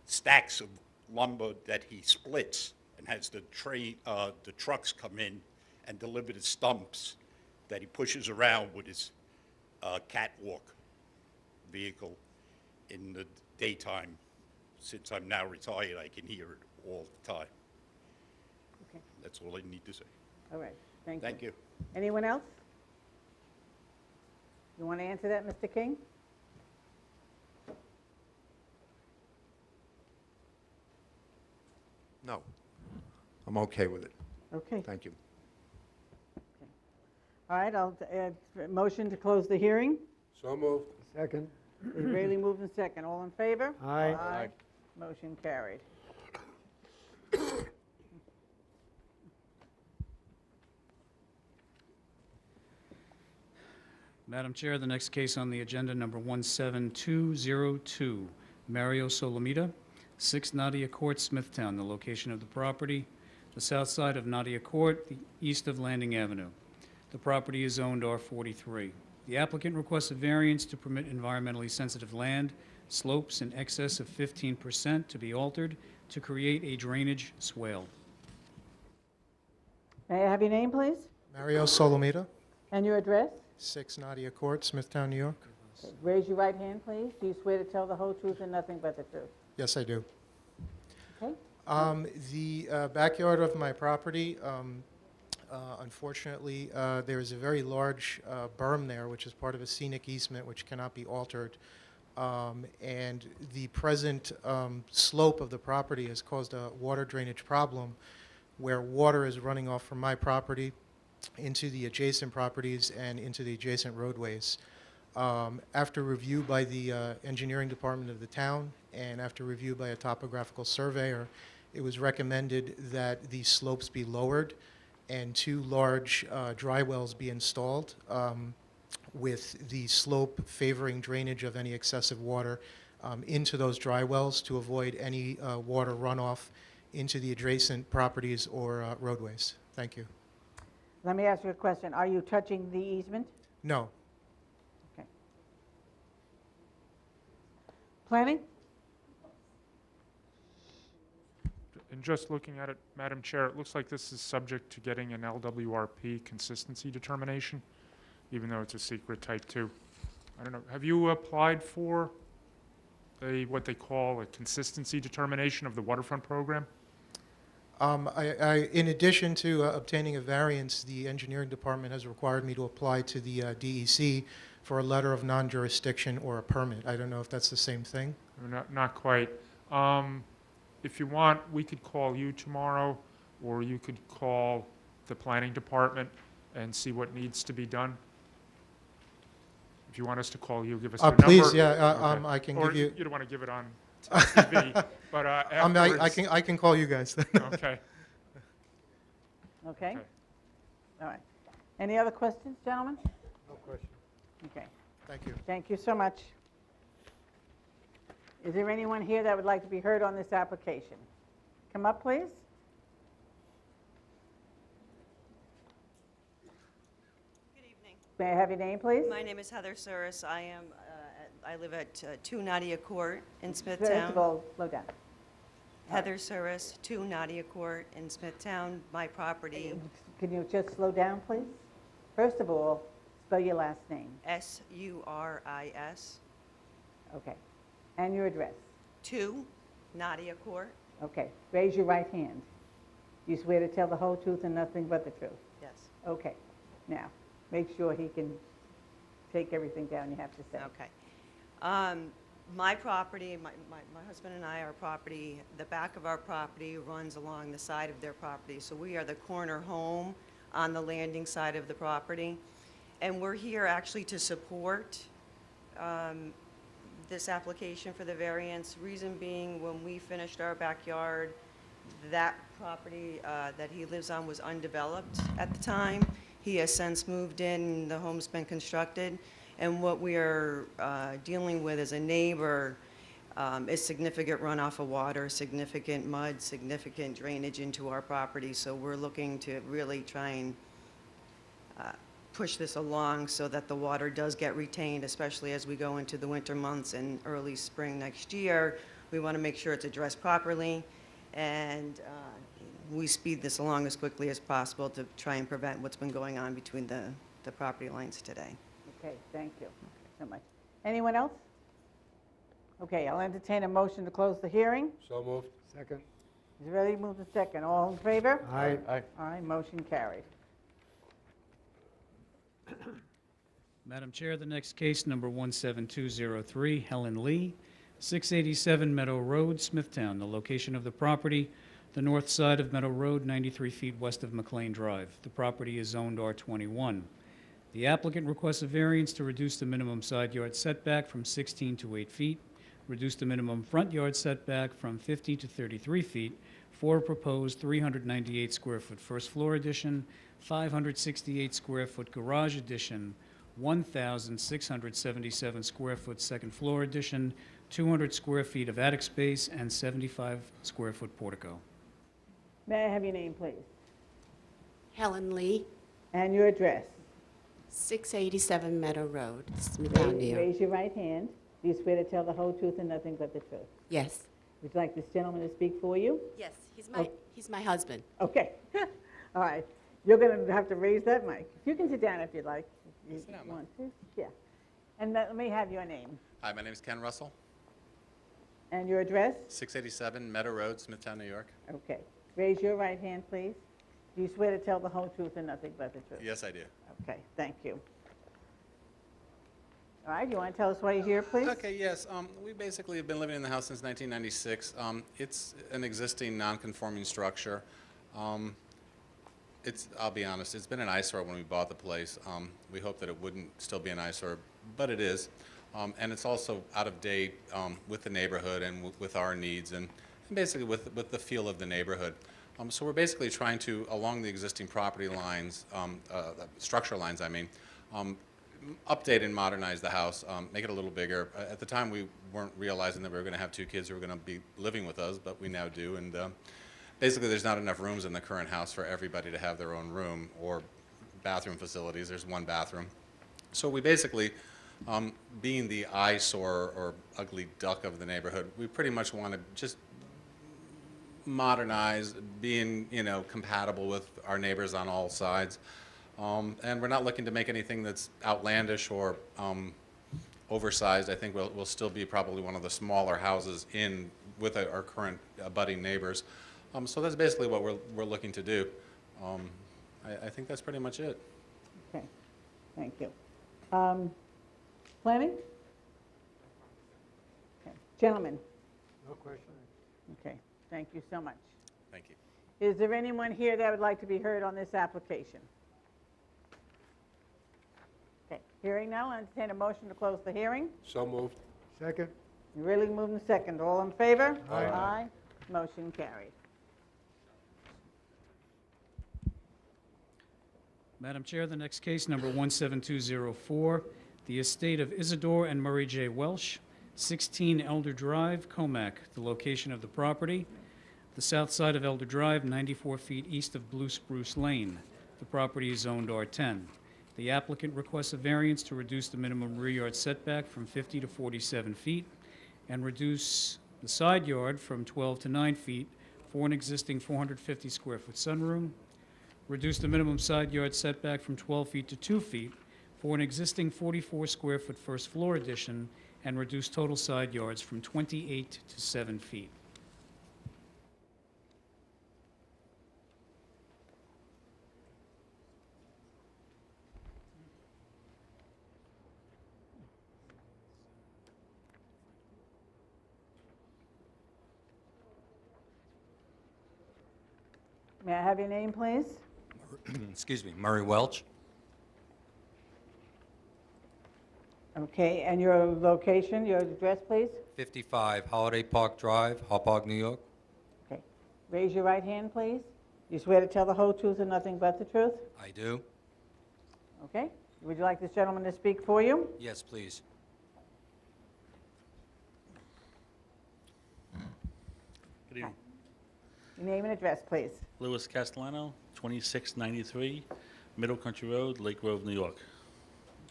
stacks of lumber that he splits and has the trucks come in and deliver the stumps that he pushes around with his catwalk vehicle in the daytime. Since I'm now retired, I can hear it all the time.
Okay.
That's all I need to say.
All right, thank you.
Thank you.
Anyone else? You want to answer that, Mr. King?
No. I'm okay with it.
Okay.
Thank you.
All right, I'll motion to close the hearing.
So moved. Second.
Israeli moved in second. All in favor?
Aye.
Aye. Motion carried.
Madam Chair, the next case on the agenda, number 17202, Mario Solomita, 6 Nadia Court, Smithtown. The location of the property, the south side of Nadia Court, the east of Landing Avenue. The property is zoned R43. The applicant requests a variance to permit environmentally sensitive land, slopes in excess of 15% to be altered to create a drainage swale.
May I have your name, please?
Mario Solomita,
And your address?
6 Nadia Court, Smithtown, New York.
Okay, raise your right hand, please. Do you swear to tell the whole truth and nothing but the truth?
Yes, I do.
Okay.
The backyard of my property, unfortunately, there is a very large berm there, which is part of a scenic easement, which cannot be altered. And the present slope of the property has caused a water drainage problem where water is running off from my property into the adjacent properties and into the adjacent roadways. After review by the engineering department of the town and after review by a topographical surveyor, it was recommended that the slopes be lowered and 2 large dry wells be installed with the slope favoring drainage of any excessive water into those dry wells to avoid any water runoff into the adjacent properties or roadways. Thank you.
Let me ask you a question. Are you touching the easement?
No.
Okay. Planning?
And just looking at it, Madam Chair, it looks like this is subject to getting an LWRP consistency determination, even though it's a secret type 2. I don't know, have you applied for what they call a consistency determination of the waterfront program?
In addition to obtaining a variance, the engineering department has required me to apply to the DEC for a letter of non-jurisdiction or a permit. I don't know if that's the same thing.
Not quite. If you want, we could call you tomorrow, or you could call the planning department and see what needs to be done. If you want us to call you, give us your
please,
number.
yeah,
Okay.
I can
Or
give you.
You don't want to give it on TV, but afterwards.
I can call you guys then.
Okay.
Okay. All right. Any other questions, gentlemen?
No question.
Okay.
Thank you.
Thank you so much. Is there anyone here that would like to be heard on this application? Come up, please.
Good evening.
May I have your name, please?
My name is Heather Suris. I live at 2 Nadia Court in
First
Smithtown.
of all, slow down.
Heather Suris, 2 Nadia Court in Smithtown, my property,
Can you just slow down, please? First of all, spell your last name.
Suris.
Okay. And your address.
2 Nadia Court,
Okay. Raise your right hand. You swear to tell the whole truth and nothing but the truth?
yes.
Okay. Now, make sure he can take everything down you have to say.
Okay. My property, my husband and I, our property, the back of our property runs along the side of their property. So we are the corner home on the landing side of the property. And we're here actually to support this application for the variance. Reason being, when we finished our backyard, that property that he lives on was undeveloped at the time. He has since moved in, the home's been constructed. And what we are dealing with as a neighbor is significant runoff of water, significant mud, significant drainage into our property. So we're looking to really try and push this along so that the water does get retained, especially as we go into the winter months and early spring next year. We want to make sure it's addressed properly, and we speed this along as quickly as possible to try and prevent what's been going on between the the property lines today.
Okay, thank you so much. Anyone else? Okay, I'll entertain a motion to close the hearing.
So moved. Second.
Is ready, move to second. All in favor?
Aye.
Aye, motion carried.
Madam Chair, the next case, number 17203, Helen Lee, 687 Meadow Road, Smithtown. The location of the property, the north side of Meadow Road, 93 feet west of McLean Drive. The property is zoned R21. The applicant requests a variance to reduce the minimum side yard setback from 16 to 8 feet, reduce the minimum front yard setback from 50 to 33 feet for a proposed 398 square foot first floor addition, 568 square foot garage addition, 1,677 square foot second floor addition, 200 square feet of attic space, and 75 square foot portico.
May I have your name, please?
Helen Lee,
And your address?
687 Meadow Road, Smithtown, New York.
Raise your right hand. Do you swear to tell the whole truth and nothing but the truth?
Yes.
Would you like this gentleman to speak for you?
Yes, he's my husband.
Okay. All right. You're going to have to raise that mic. You can sit down if you'd like. If you want to. Yeah. And let me have your name.
Hi, my name is Ken Russell,
And your address?
687 Meadow Road, Smithtown, New York.
Okay. Raise your right hand, please. Do you swear to tell the whole truth and nothing but the truth?
Yes, I do.
Okay, thank you. All right, you want to tell us why you're here, please?
Okay, yes. We basically have been living in the house since 1996. It's an existing non-conforming structure. I'll be honest, it's been an eyesore when we bought the place. We hoped that it wouldn't still be an eyesore, but it is. And it's also out of date with the neighborhood and with our needs and basically with the feel of the neighborhood. So we're basically trying to, along the existing property lines, structure lines, I mean, update and modernize the house, make it a little bigger. At the time, we weren't realizing that we were going to have two kids who were going to be living with us, but we now do. And basically, there's not enough rooms in the current house for everybody to have their own room or bathroom facilities. There's one bathroom. So we basically, being the eyesore or ugly duck of the neighborhood, we pretty much want to just modernize, being, compatible with our neighbors on all sides. And we're not looking to make anything that's outlandish or oversized. I think we'll still be probably one of the smaller houses with our current abutting neighbors. So that's basically what we're looking to do. I think that's pretty much it.
Okay, thank you. Planning? Okay. Gentlemen?
No question.
Okay, thank you so much.
Thank you.
Is there anyone here that would like to be heard on this application? Okay, hearing now, I'll entertain a motion to close the hearing.
So moved. Second.
You really moved in second. All in favor?
Aye.
Aye. Motion carried.
Madam Chair, the next case, number 17204, the estate of Isidore and Murray J. Welsh, 16 Elder Drive, Comac. The location of the property, the south side of Elder Drive, 94 feet east of Blue Spruce Lane. The property is zoned R10. The applicant requests a variance to reduce the minimum rear yard setback from 50 to 47 feet and reduce the side yard from 12 to 9 feet for an existing 450 square foot sunroom, reduce the minimum side yard setback from 12 feet to 2 feet for an existing 44 square foot first floor addition, and reduce total side yards from 28 to 7 feet.
May I have your name, please?
Excuse me, Murray Welch,
Okay, and your location, your address, please?
55 Holiday Park Drive, Hauppauge, New York.
Okay. Raise your right hand, please. You swear to tell the whole truth and nothing but the truth?
I do.
Okay. Would you like this gentleman to speak for you?
Yes, please.
Good evening.
Your name and address, please.
Louis Castellano, 2693 Middle Country Road, Lake Grove, New York.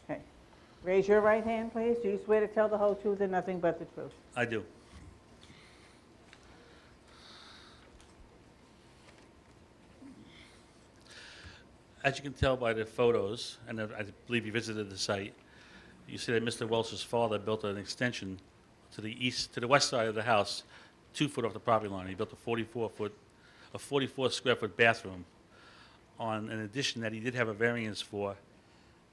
Okay. Raise your right hand, please. Do you swear to tell the whole truth and nothing but the truth?
I do. As you can tell by the photos, and I believe you visited the site, you see that Mr. Welch's father built an extension to the west side of the house, 2 foot off the property line. He built a 44 square foot bathroom on an addition that he did have a variance for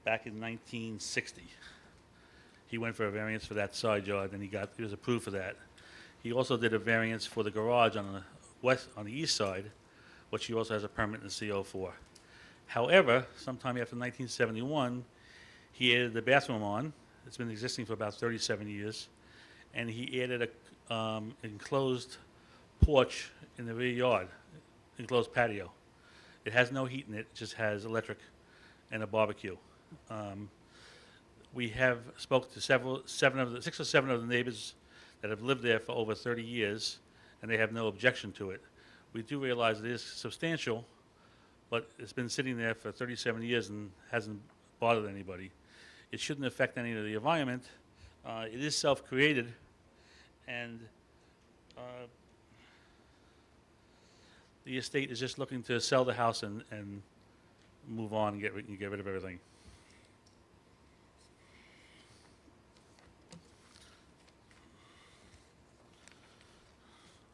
back in 1960. He went for a variance for that side yard, and he was approved for that. He also did a variance for the garage on the east side, which he also has a permit in the CO for. However, sometime after 1971, he added the bathroom on. It's been existing for about 37 years, and he added a enclosed porch in the rear yard, enclosed patio. It has no heat in it; it just has electric and a barbecue. We have spoke to 6 or 7 of the neighbors that have lived there for over 30 years, and they have no objection to it. We do realize it is substantial, but it's been sitting there for 37 years and hasn't bothered anybody. It shouldn't affect any of the environment. It is self-created, and the estate is just looking to sell the house and move on and get rid of everything.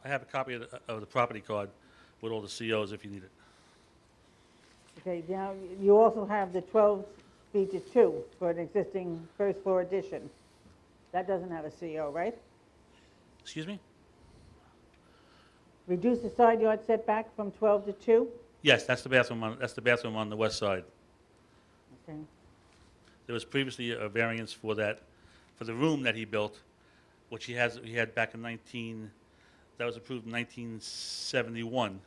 I have a copy of the property card with all the COs if you need it.
Okay, now you also have the 12 feet to 2 for an existing first floor addition. That doesn't have a CO, right?
Excuse me?
Reduce the side yard setback from 12 to 2?
Yes, that's the bathroom on the west side.
Okay.
There was previously a variance for the room that he built, which he had back in that was approved in 1971.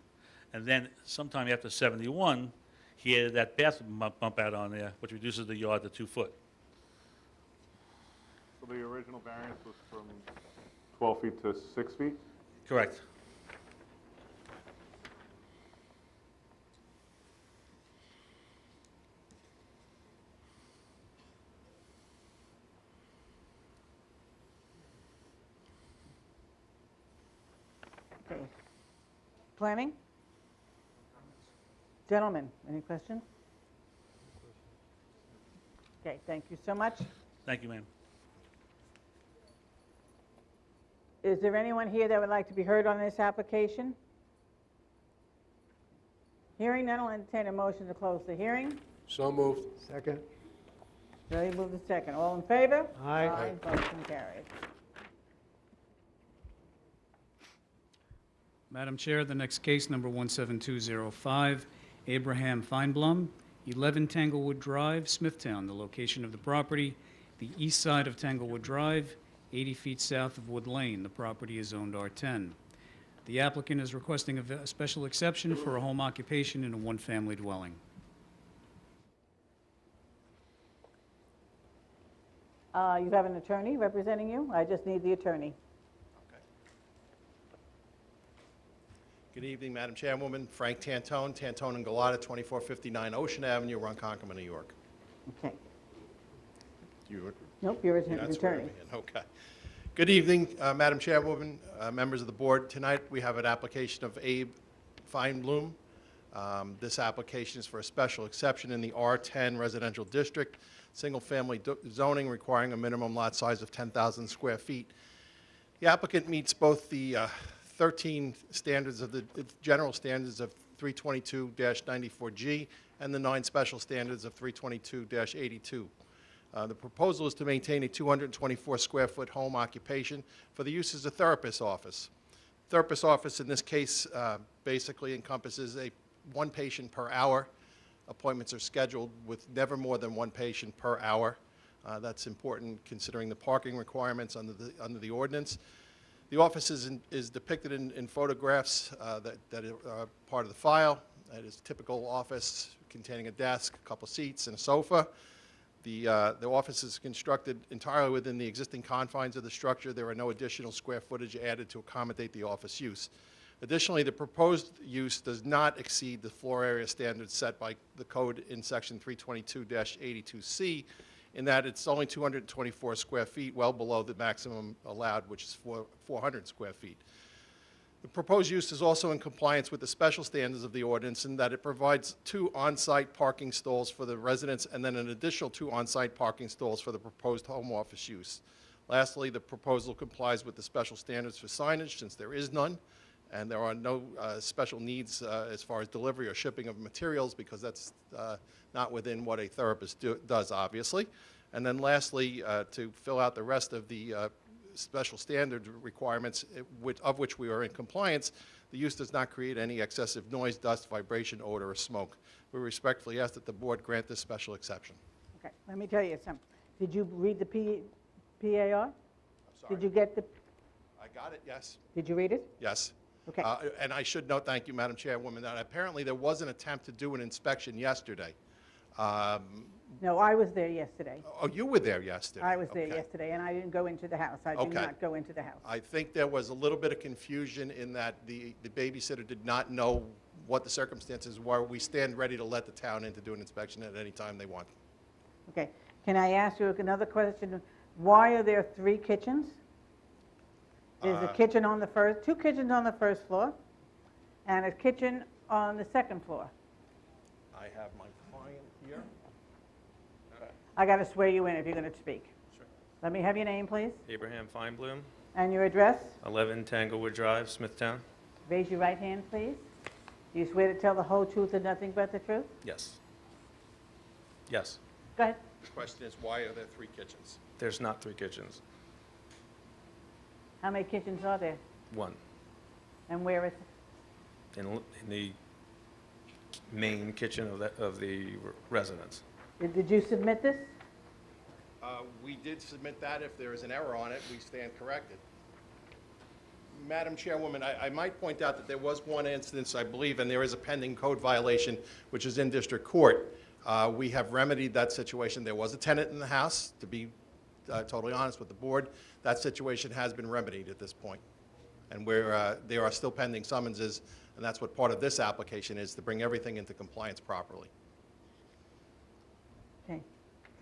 And then sometime after 71, he added that bathroom bump out on there, which reduces the yard to 2 foot.
So the original variance was from 12 feet to 6 feet?
Correct.
Okay. Planning? Gentlemen, any questions? Okay, thank you so much.
Thank you, ma'am.
Is there anyone here that would like to be heard on this application? Hearing none, I'll entertain a motion to close the hearing.
So moved. Second.
Billy moved the second. All in favor?
Aye.
Aye. Motion carried.
Madam Chair, the next case, number 17205, Abraham Feinblum, 11 Tanglewood Drive, Smithtown. The location of the property, the east side of Tanglewood Drive, 80 feet south of Wood Lane. The property is zoned R10. The applicant is requesting a special exception for a home occupation in a one-family dwelling.
You have an attorney representing you? I just need the attorney.
Good evening, Madam Chairwoman. Frank Tantone, Tantone and Galata, 2459 Ocean Avenue, Ronkonkoma, New York.
Okay.
You,
Nope, you're
you're
an
not swearing
attorney.
me in. Okay. Good evening, Madam Chairwoman, members of the board. Tonight we have an application of Abe Feinblum. This application is for a special exception in the R10 residential district, single-family zoning requiring a minimum lot size of 10,000 square feet. The applicant meets both the 13 standards of the general standards of 322-94G and the 9 special standards of 322-82. The proposal is to maintain a 224 square foot home occupation for the use as a therapist's office. Therapist's office in this case basically encompasses one patient per hour. Appointments are scheduled with never more than 1 patient per hour. That's important considering the parking requirements under the ordinance. The office is depicted in photographs that are part of the file. It is a typical office containing a desk, a couple seats, and a sofa. The office is constructed entirely within the existing confines of the structure. There are no additional square footage added to accommodate the office use. Additionally, the proposed use does not exceed the floor area standards set by the code in section 322-82C, in that it's only 224 square feet, well below the maximum allowed, which is 400 square feet. The proposed use is also in compliance with the special standards of the ordinance in that it provides 2 on-site parking stalls for the residents and then an additional 2 on-site parking stalls for the proposed home office use. Lastly, the proposal complies with the special standards for signage since there is none, and there are no special needs as far as delivery or shipping of materials because that's not within what a therapist does, obviously. And then lastly, to fill out the rest of the special standard requirements of which we are in compliance, the use does not create any excessive noise, dust, vibration, odor, or smoke. We respectfully ask that the board grant this special exception.
Okay, let me tell you something. Did you read the PAR?
I'm sorry.
Did you get the,
I got it, yes.
did you read it?
Yes.
Okay.
And I should note, thank you, Madam Chairwoman, that apparently there was an attempt to do an inspection yesterday.
No, I was there yesterday.
Oh, you were there yesterday?
I was there
Okay.
yesterday, and I didn't go into the house. I do
Okay.
not go into the house.
I think there was a little bit of confusion in that the babysitter did not know what the circumstances were. We stand ready to let the town in to do an inspection at any time they want.
Okay. Can I ask you another question? Why are there 3 kitchens? There's a kitchen on the first, 2 kitchens on the first floor, and a kitchen on the second floor.
I have my client here.
I got to swear you in if you're going to speak.
Sure.
Let me have your name, please,
Abraham Feinblum,
and your address.
11 Tanglewood Drive, Smithtown.
Raise your right hand, please. Do you swear to tell the whole truth and nothing but the truth?
Yes. Yes.
Go ahead.
The question is, why are there 3 kitchens?
There's not 3 kitchens.
How many kitchens are there?
1
And where is it?
in the main kitchen of the residence.
Did you submit this?
We did submit that. If there is an error on it, we stand corrected. Madam Chairwoman, I might point out that there was one instance, I believe, and there is a pending code violation, which is in district court. We have remedied that situation. There was a tenant in the house, to be totally honest with the board. That situation has been remedied at this point. And there are still pending summonses, and that's what part of this application is, to bring everything into compliance properly.
Okay.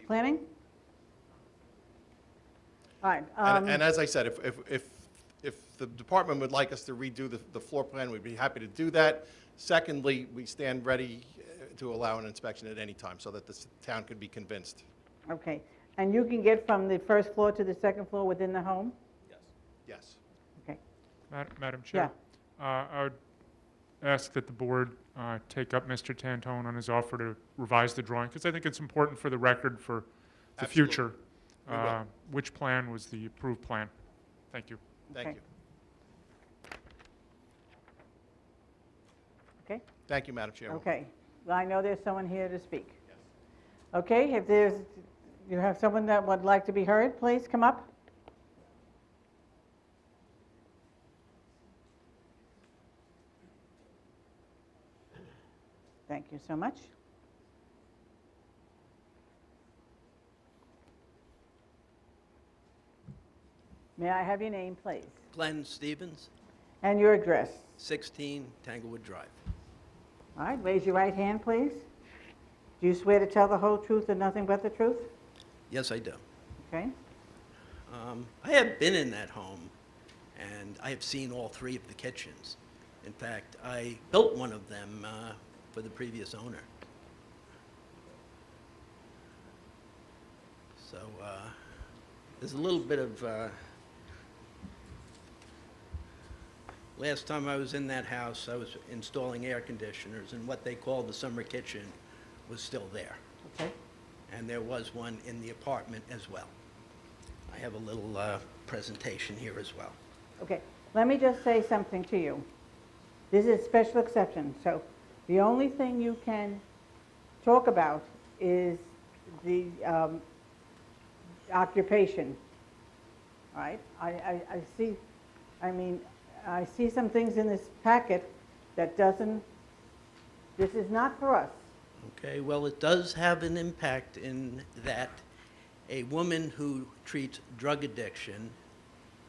Planning? All right.
And as I said, if the department would like us to redo the floor plan, we'd be happy to do that. Secondly, we stand ready to allow an inspection at any time so that the town could be convinced.
Okay. And you can get from the first floor to the second floor within the home?
Yes.
Okay.
Madam Chair? I would ask that the board take up Mr. Tantone on his offer to revise the drawing, because I think it's important for the record for the future.
We will.
Which plan was the approved plan? Thank you.
Thank
Okay.
you.
Okay.
Thank you, Madam Chairwoman.
Okay. Well, I know there's someone here to speak. Yes. Okay. If you have someone that would like to be heard, please come up. Thank you so much. May I have your name, please?
Glenn Stevens,
And your address?
16 Tanglewood Drive.
All right, raise your right hand, please. Do you swear to tell the whole truth and nothing but the truth?
Yes, I do.
Okay.
I have been in that home, and I have seen all 3 of the kitchens. In fact, I built one of them for the previous owner. So there's a little bit of... Last time I was in that house, I was installing air conditioners, and what they called the summer kitchen was still there.
Okay.
And there was one in the apartment as well. I have a little presentation here as well.
Okay. Let me just say something to you. This is special exception, so the only thing you can talk about is the occupation. All right? I see some things in this packet that this is not for us.
Okay, well, it does have an impact in that a woman who treats drug addiction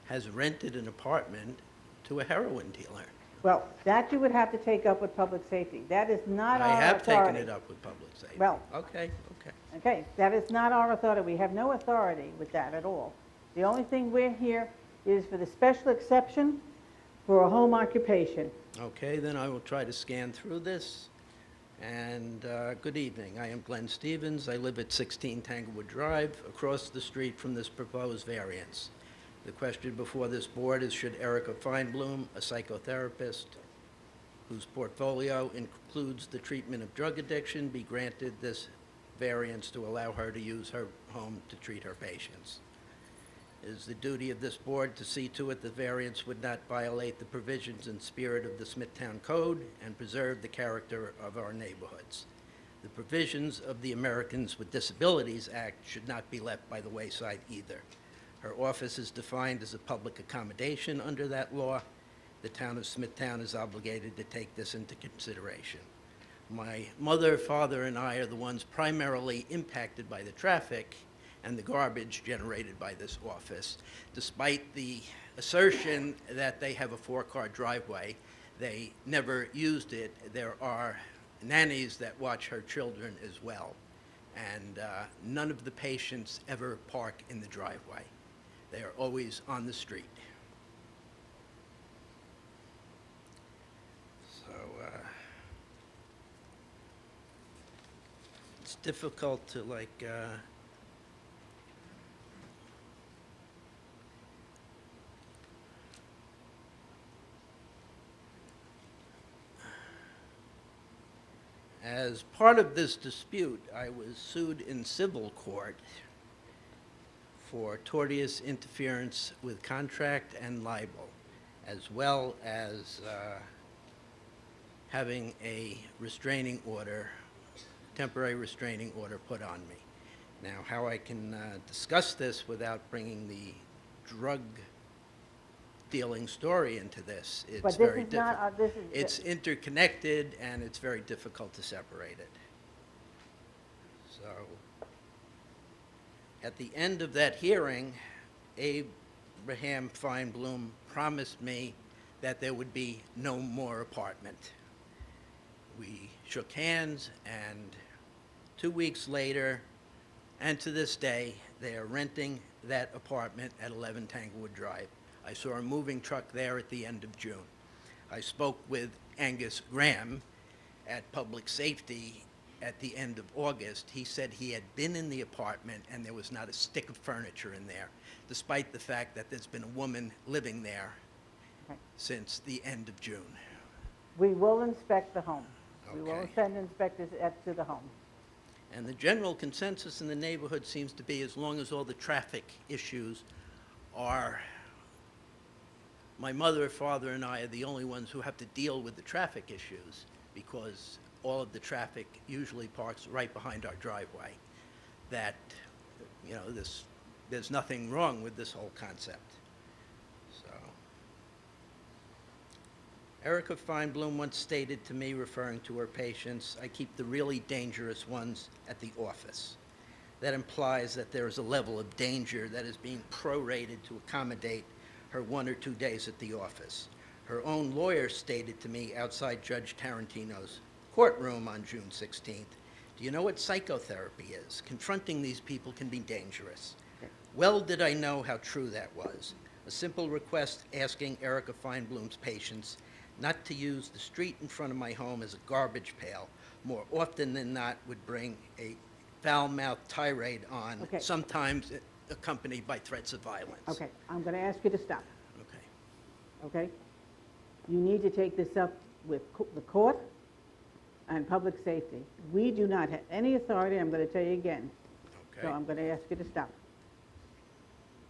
has rented an apartment to a heroin dealer.
Well, that you would have to take up with public safety. That is not our
I have
authority.
taken it up with public safety.
Well,
okay.
okay, that is not our authority. We have no authority with that at all. The only thing we're here is for the special exception for a home occupation.
Okay, then I will try to scan through this. And good evening. I am Glenn Stevens. I live at 16 Tanglewood Drive, across the street from this proposed variance. The question before this board is, should Erica Feinblum, a psychotherapist whose portfolio includes the treatment of drug addiction, be granted this variance to allow her to use her home to treat her patients? It is the duty of this board to see to it the variance would not violate the provisions and spirit of the Smithtown Code and preserve the character of our neighborhoods. The provisions of the Americans with Disabilities Act should not be left by the wayside either. Her office is defined as a public accommodation under that law. The town of Smithtown is obligated to take this into consideration. My mother, father, and I are the ones primarily impacted by the traffic and the garbage generated by this office. Despite the assertion that they have a 4-car driveway, they never used it. There are nannies that watch her children as well, and none of the patients ever park in the driveway. They are always on the street. So it's difficult to as part of this dispute, I was sued in civil court for tortious interference with contract and libel, as well as having a restraining order, temporary restraining order put on me. Now, how I can discuss this without bringing the drug dealing story into this, it's
But this
very
is not,
difficult.
this is.
It's interconnected, and it's very difficult to separate it. So, at the end of that hearing, Abraham Feinblum promised me that there would be no more apartment. We shook hands, and 2 weeks later, and to this day, they are renting that apartment at 11 Tanglewood Drive. I saw a moving truck there at the end of June. I spoke with Angus Graham at Public Safety at the end of August. He said he had been in the apartment and there was not a stick of furniture in there, despite the fact that there's been a woman living there since the end of June.
We will inspect the home. We will
Okay.
send inspectors to the home.
And the general consensus in the neighborhood seems to be, as long as all the traffic issues are, my mother, father, and I are the only ones who have to deal with the traffic issues, because all of the traffic usually parks right behind our driveway, that, you know, there's nothing wrong with this whole concept. So, Erica Feinblum once stated to me, referring to her patients, "I keep the really dangerous ones at the office." That implies that there is a level of danger that is being prorated to accommodate her 1 or 2 days at the office. Her own lawyer stated to me outside Judge Tarantino's courtroom on June 16th, "Do you know what psychotherapy is? Confronting these people can be dangerous." Well did I know how true that was. A simple request asking Erica Feinblum's patients not to use the street in front of my home as a garbage pail more often than not would bring a foul-mouthed tirade on,
Okay.
sometimes accompanied by threats of violence.
Okay, I'm going to ask you to stop.
Okay.
Okay? You need to take this up with the court and public safety. We do not have any authority, I'm going to tell you again. So
Okay.
I'm going to ask you to stop.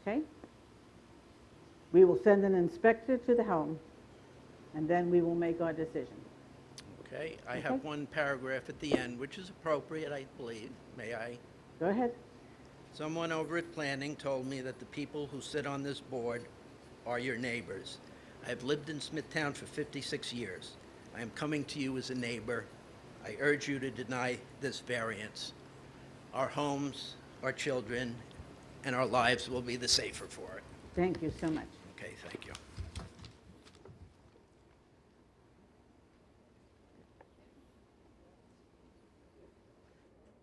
Okay? We will send an inspector to the home, and then we will make our decision.
Okay, I
Okay.
have one paragraph at the end, which is appropriate, I believe. May I?
Go ahead.
Someone over at planning told me that the people who sit on this board are your neighbors. I have lived in Smithtown for 56 years. I am coming to you as a neighbor. I urge you to deny this variance. Our homes, our children, and our lives will be the safer for it.
Thank you so much.
Okay, thank you.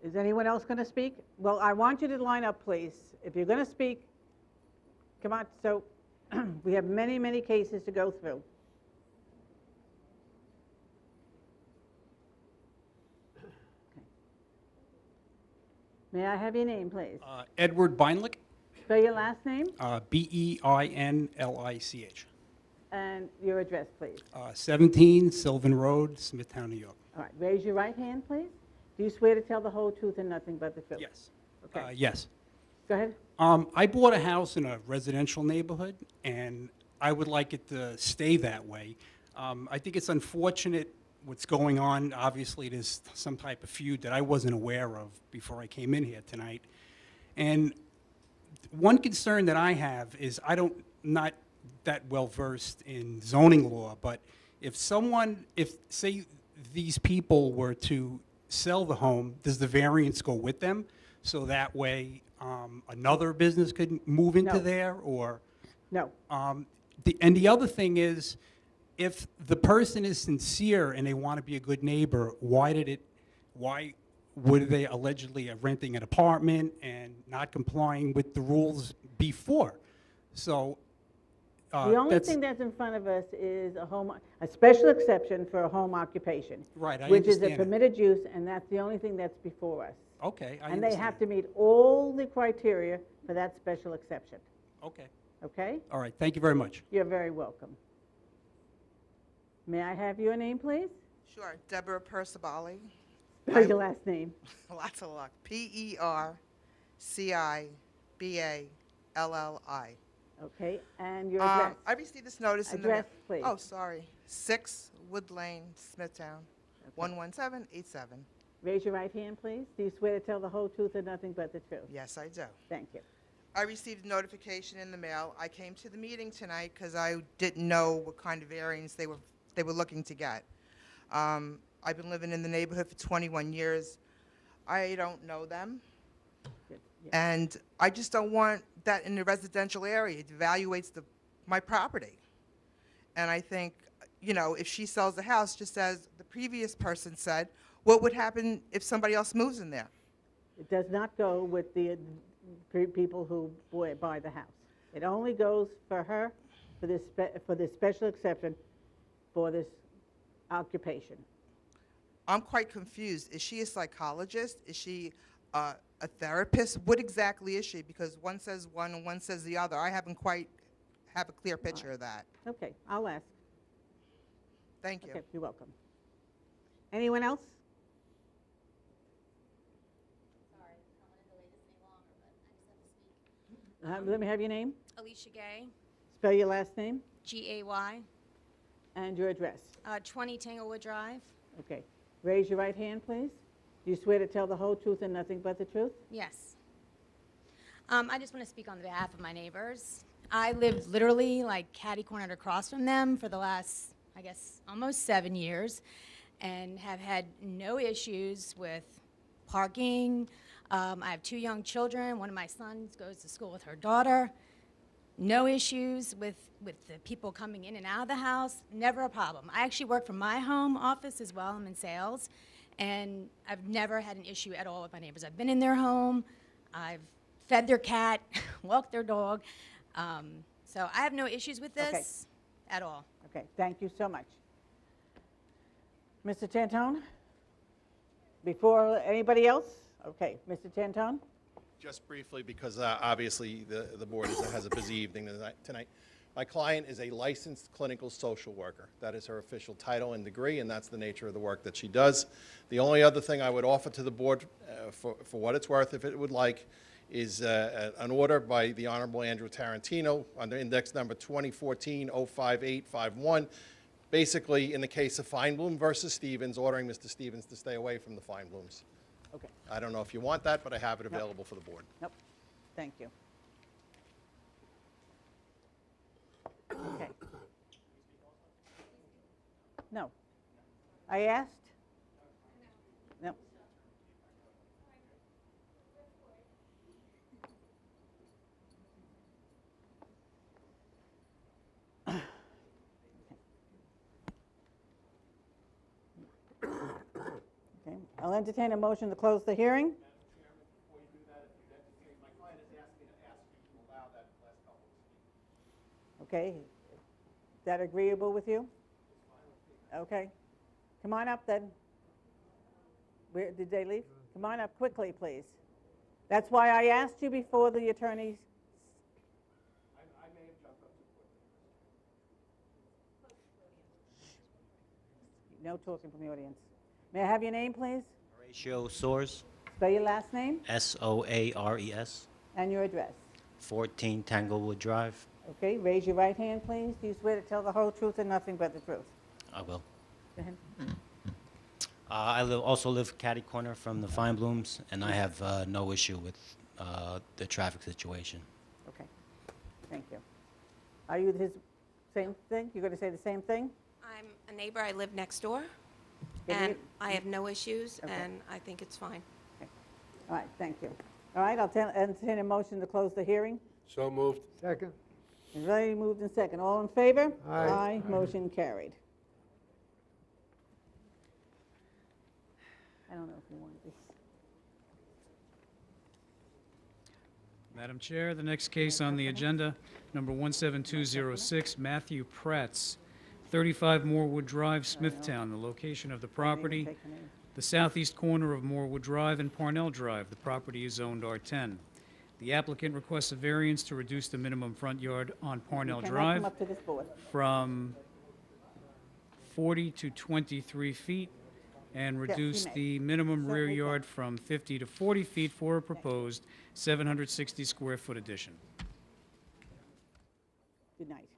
Is anyone else going to speak? Well, I want you to line up, please. If you're going to speak, come on. So we have many, many cases to go through. May I have your name, please?
Edward Beinlich,
Spell your last name
Beinlich,
and your address, please.
17 Sylvan Road, Smithtown, New York.
All right, raise your right hand, please. Do you swear to tell the whole truth and nothing but the truth?
Yes.
Okay.
Yes.
Go ahead.
I bought a house in a residential neighborhood, and I would like it to stay that way. I think it's unfortunate what's going on. Obviously, there's some type of feud that I wasn't aware of before I came in here tonight. And one concern that I have is not that well versed in zoning law, but if say these people were to sell the home, does the variance go with them? So that way another business could move into there, or?
No.
And the other thing is, if the person is sincere and they want to be a good neighbor, why were they allegedly renting an apartment and not complying with the rules before? So
The only thing that's in front of us is a special exception for a home occupation.
Right, I
which is a
understand that.
permitted use, and that's the only thing that's before us.
Okay, I
And they
understand.
have to meet all the criteria for that special exception.
Okay.
Okay?
All right, thank you very much.
You're very welcome. May I have your name, please?
Sure. Deborah Percivali.
Spell your last name.
Lots of luck. Percibally.
Okay, and your address.
I received this notice in the
Address, please.
Oh, sorry. 6 Wood Lane, Smithtown, 11787.
Raise your right hand, please. Do you swear to tell the whole truth and nothing but the truth?
Yes, I do.
Thank you.
I received notification in the mail. I came to the meeting tonight because I didn't know what kind of variance they were looking to get. I've been living in the neighborhood for 21 years. I don't know them. And I just don't want that in the residential area. It devaluates my property. And I think, if she sells the house, just as the previous person said, what would happen if somebody else moves in there?
It does not go with the people who buy the house. It only goes for her for this special exception for this occupation.
I'm quite confused. Is she a psychologist? Is she a therapist? What exactly is she? Because one says one and one says the other. I haven't quite have a clear picture of that.
Okay, I'll ask.
Thank you.
Okay, you're welcome. Anyone else? Let me have your name.
Alicia Gay,
Spell your last name
Gay,
and your address.
20 Tanglewood Drive.
Okay. Raise your right hand, please. Do you swear to tell the whole truth and nothing but the truth?
Yes. I just want to speak on behalf of my neighbors. I lived literally like catty-cornered across from them for the last, I guess, almost 7 years, and have had no issues with parking. I have 2 young children. One of my sons goes to school with her daughter. No issues with the people coming in and out of the house. Never a problem. I actually work from my home office as well. I'm in sales. And I've never had an issue at all with my neighbors. I've been in their home. I've fed their cat, walked their dog. So I have no issues with this at all.
Okay, thank you so much. Mr. Tantone? Before anybody else? Okay, Mr. Tantone?
Just briefly, because obviously the board has a busy evening tonight. My client is a licensed clinical social worker. That is her official title and degree, and that's the nature of the work that she does. The only other thing I would offer to the board, for what it's worth, if it would like, is an order by the Honorable Andrew Tarantino under index number 2014-05851, basically in the case of Feinblum versus Stevens, ordering Mr. Stevens to stay away from the Feinblums.
Okay.
I don't know if you want that, but I have it available for the board.
Nope. Thank you. Okay. No. I asked? No. Okay. I'll entertain a motion to close the hearing. Okay. Is that agreeable with you? Okay. Come on up then. Where did they leave? Come on up quickly, please. That's why I asked you before the attorneys. No talking from the audience. May I have your name, please?
Horatio Soares,
Spell your last name
Soares,
and your address.
14 Tanglewood Drive.
Okay, raise your right hand, please. Do you swear to tell the whole truth and nothing but the truth?
I will.
Go ahead.
Also live catty corner from the Fine Blooms, and I have no issue with the traffic situation.
Okay, thank you. Are you his same thing? You're going to say the same thing?
I'm a neighbor. I live next door,
Can
and
you-
I have no issues,
Okay.
and I think it's fine.
All right, thank you. All right, I'll entertain a motion to close the hearing.
So moved. Second.
Ready, moved in second. All in favor?
Aye.
Aye, motion carried. I don't know if you want this.
Madam Chair, the next case on the agenda, number 17206, Matthew Pratz, 35 Morewood Drive, Smithtown. The location of the property, the southeast corner of Morewood Drive and Parnell Drive. The property is zoned R10. The applicant requests a variance to reduce the minimum front yard on Parnell
You cannot
Drive
come up to this board.
from 40 to 23 feet and
you
reduce
may.
the minimum rear
Certainly can.
yard from 50 to 40 feet for a proposed 760 square foot addition.
Good night.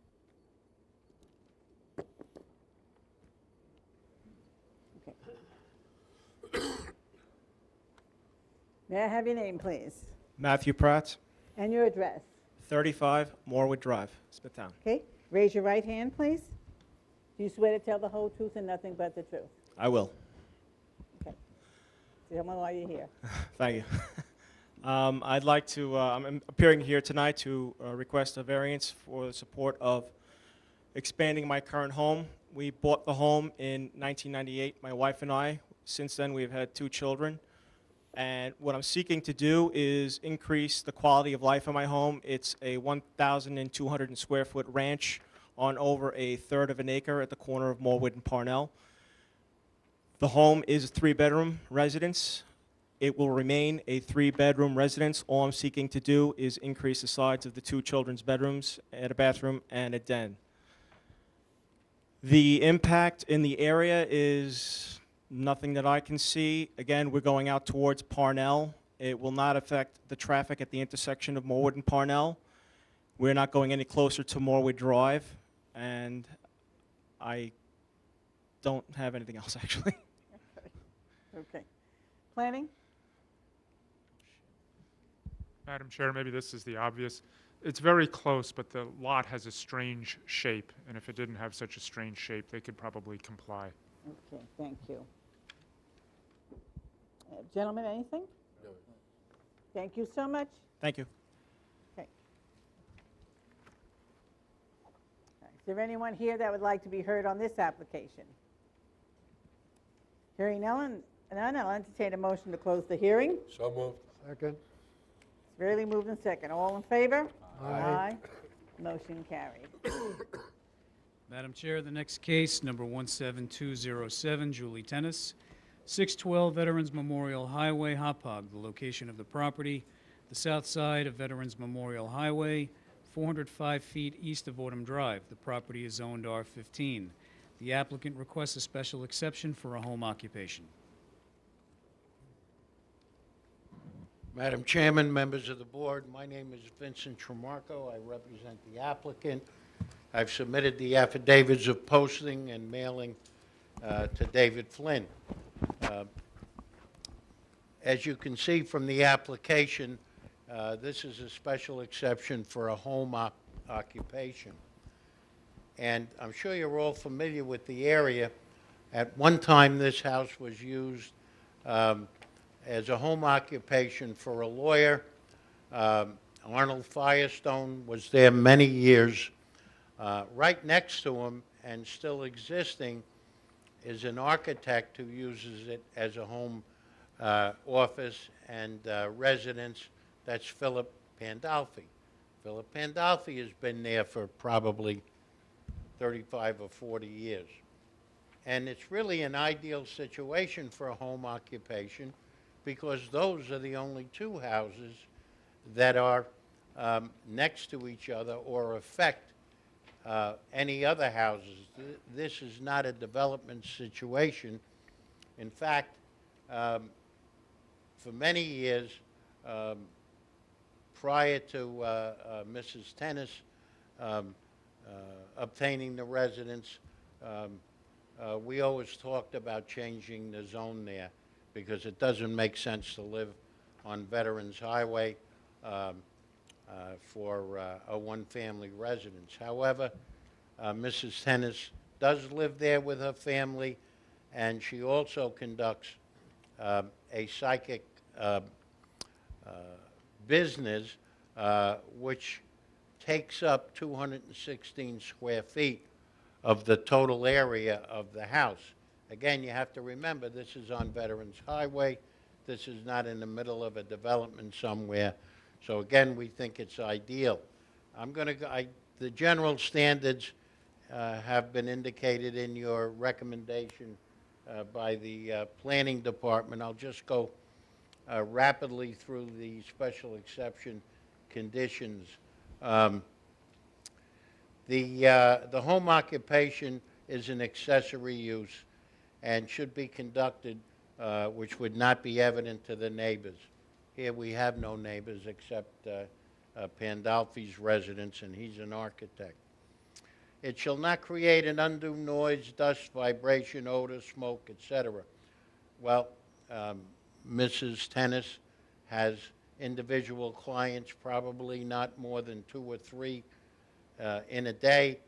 Okay. May I have your name, please?
Matthew Pratt,
And your address?
35 Morewood Drive, Smithtown.
Okay, raise your right hand, please. Do you swear to tell the whole truth and nothing but the truth?
I will.
Tell me why you're here.
Thank you. I'd like to, I'm appearing here tonight to request a variance for the support of expanding my current home. We bought the home in 1998, my wife and I. Since then, we've had 2 children. And what I'm seeking to do is increase the quality of life of my home. It's a 1,200 square foot ranch on over a third of an acre at the corner of Morewood and Parnell. The home is a 3-bedroom residence. It will remain a 3-bedroom residence. All I'm seeking to do is increase the size of the 2 children's bedrooms, add a bathroom and a den. The impact in the area is nothing that I can see. Again, we're going out towards Parnell. It will not affect the traffic at the intersection of Morewood and Parnell. We're not going any closer to Morewood Drive, and I don't have anything else, actually.
Okay. Planning?
Madam Chair, maybe this is the obvious. It's very close, but the lot has a strange shape, and if it didn't have such a strange shape, they could probably comply.
Okay, thank you. Gentlemen, anything? No. Thank you so much.
Thank you.
Okay. Is there anyone here that would like to be heard on this application? Hearing none, I'll entertain a motion to close the hearing.
So moved. Second.
It's rarely moved in second. All in favor?
Aye.
Motion carried.
Madam Chair, the next case, number 17207, Julie Tennis, 612 Veterans Memorial Highway, Hauppauge. The location of the property, the south side of Veterans Memorial Highway, 405 feet east of Autumn Drive. The property is zoned R15. The applicant requests a special exception for a home occupation.
Madam Chairman, members of the board, my name is Vincent Tremarco. I represent the applicant. I've submitted the affidavits of posting and mailing to David Flynn. As you can see from the application, this is a special exception for a home occupation. And I'm sure you're all familiar with the area. At one time, this house was used as a home occupation for a lawyer. Arnold Firestone was there many years. Right next to him, and still existing, is an architect who uses it as a home office and residence. That's Philip Pandolfi. Philip Pandolfi has been there for probably 35 or 40 years. And it's really an ideal situation for a home occupation because those are the only two houses that are next to each other or affect any other houses. This is not a development situation. In fact, for many years, prior to Mrs. Tennis obtaining the residence, we always talked about changing the zone there because it doesn't make sense to live on Veterans Highway for a one-family residence. However, Mrs. Tennis does live there with her family, and she also conducts a psychic business which takes up 216 square feet of the total area of the house. Again, you have to remember this is on Veterans Highway. This is not in the middle of a development somewhere. So again, we think it's ideal. The general standards have been indicated in your recommendation by the Planning Department. I'll just go rapidly through the special exception conditions. The home occupation is an accessory use and should be conducted which would not be evident to the neighbors. Here we have no neighbors except Pandolfi's residence, and he's an architect. It shall not create an undue noise, dust, vibration, odor, smoke, etc. Well, Mrs. Tennis has individual clients, probably not more than 2 or 3 in a day.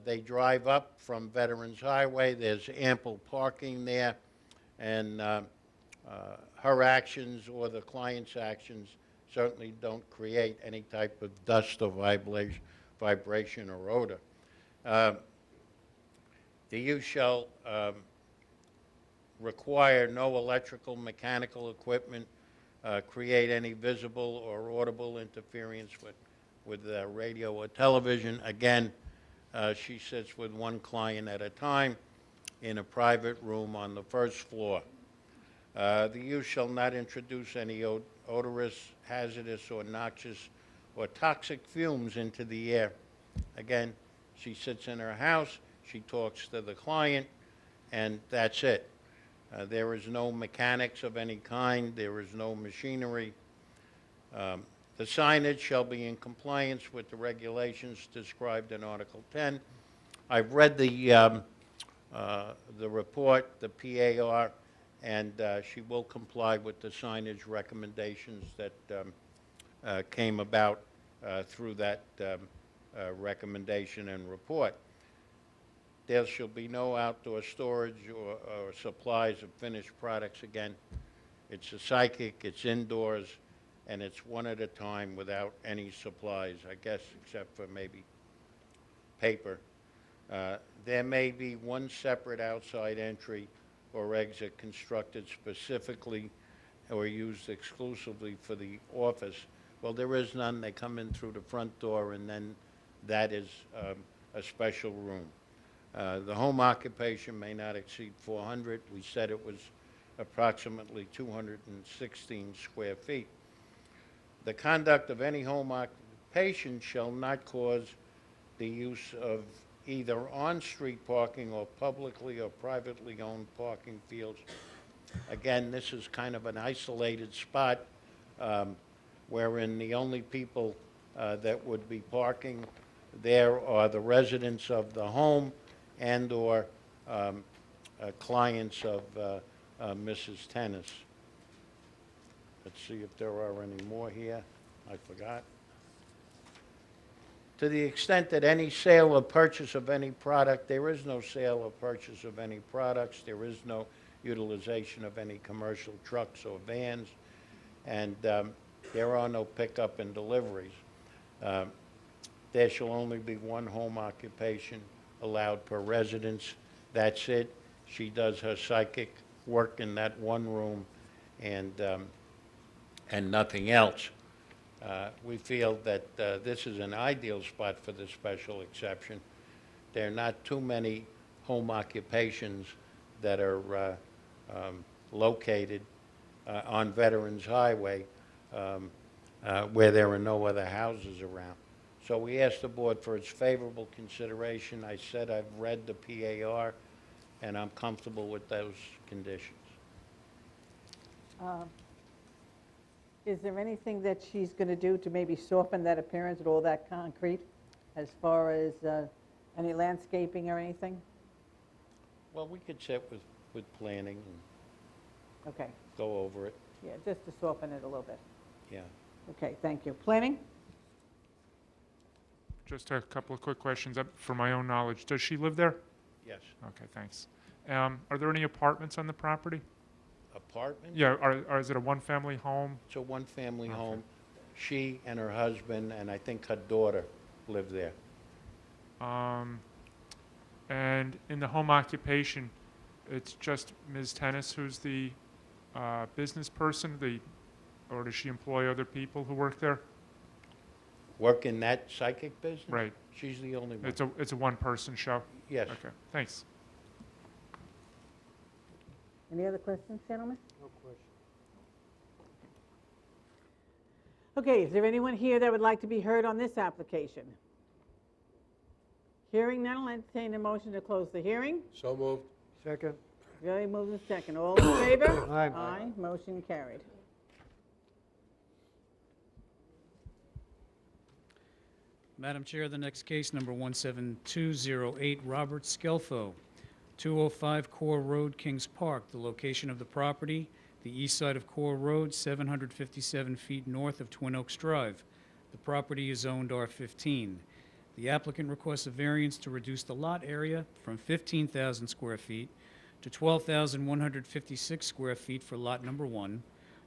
They drive up from Veterans Highway. There's ample parking there, and her actions or the client's actions certainly don't create any type of dust or vibration or odor. The use shall require no electrical, mechanical equipment, create any visible or audible interference with radio or television. Again, she sits with one client at a time in a private room on the first floor. The use shall not introduce any odorous, hazardous, or noxious or toxic fumes into the air. Again, she sits in her house, she talks to the client, and that's it. There is no mechanics of any kind. There is no machinery. The signage shall be in compliance with the regulations described in Article 10. I've read the report, the PAR, and she will comply with the signage recommendations that came about through that recommendation and report. There shall be no outdoor storage or supplies of finished products. Again, it's a psychic, it's indoors, and it's one at a time without any supplies, I guess, except for maybe paper. There may be one separate outside entry or exit constructed specifically or used exclusively for the office. Well, there is none. They come in through the front door, and then that is a special room. The home occupation may not exceed 400. We said it was approximately 216 square feet. The conduct of any home occupation shall not cause the use of either on-street parking or publicly or privately owned parking fields. Again, this is kind of an isolated spot wherein the only people that would be parking there are the residents of the home and or clients of Mrs. Tennis. Let's see if there are any more here. I forgot. To the extent that any sale or purchase of any product, there is no sale or purchase of any products. There is no utilization of any commercial trucks or vans, and there are no pickup and deliveries. There shall only be one home occupation allowed per residence. That's it. She does her psychic work in that one room and nothing else. We feel that this is an ideal spot for the special exception. There are not too many home occupations that are located on Veterans Highway, where there are no other houses around. So we asked the board for its favorable consideration. I said I've read the PAR, and I'm comfortable with those conditions.
Is there anything that she's going to do to maybe soften that appearance with all that concrete, as far as any landscaping or anything?
Well, we could check with planning and
Okay,
go over it.
yeah, just to soften it a little bit.
Yeah.
Okay, thank you. Planning?
Just a couple of quick questions for my own knowledge. Does she live there?
Yes.
Okay, thanks. Are there any apartments on the property?
Apartment?
Yeah, is it a one-family home?
It's a one-family home. She and her husband, and I think her daughter, live there.
And in the home occupation, it's just Ms. Tennis who's the business person, or does she employ other people who work there?
Work in that psychic business?
Right.
She's the only one.
It's a one-person show?
Yes.
Okay, thanks.
Any other questions, gentlemen?
No question.
Okay, is there anyone here that would like to be heard on this application? Hearing none, I'll entertain a motion to close the hearing.
So moved. Second.
Gary moves in second. All in favor?
Aye.
Aye. Motion carried.
Madam Chair, the next case, number 17208, Robert Skelfo, 205 Core Road, Kings Park. The location of the property, the east side of Core Road, 757 feet north of Twin Oaks Drive. The property is zoned R15. The applicant requests a variance to reduce the lot area from 15,000 square feet to 12,156 square feet for lot number 1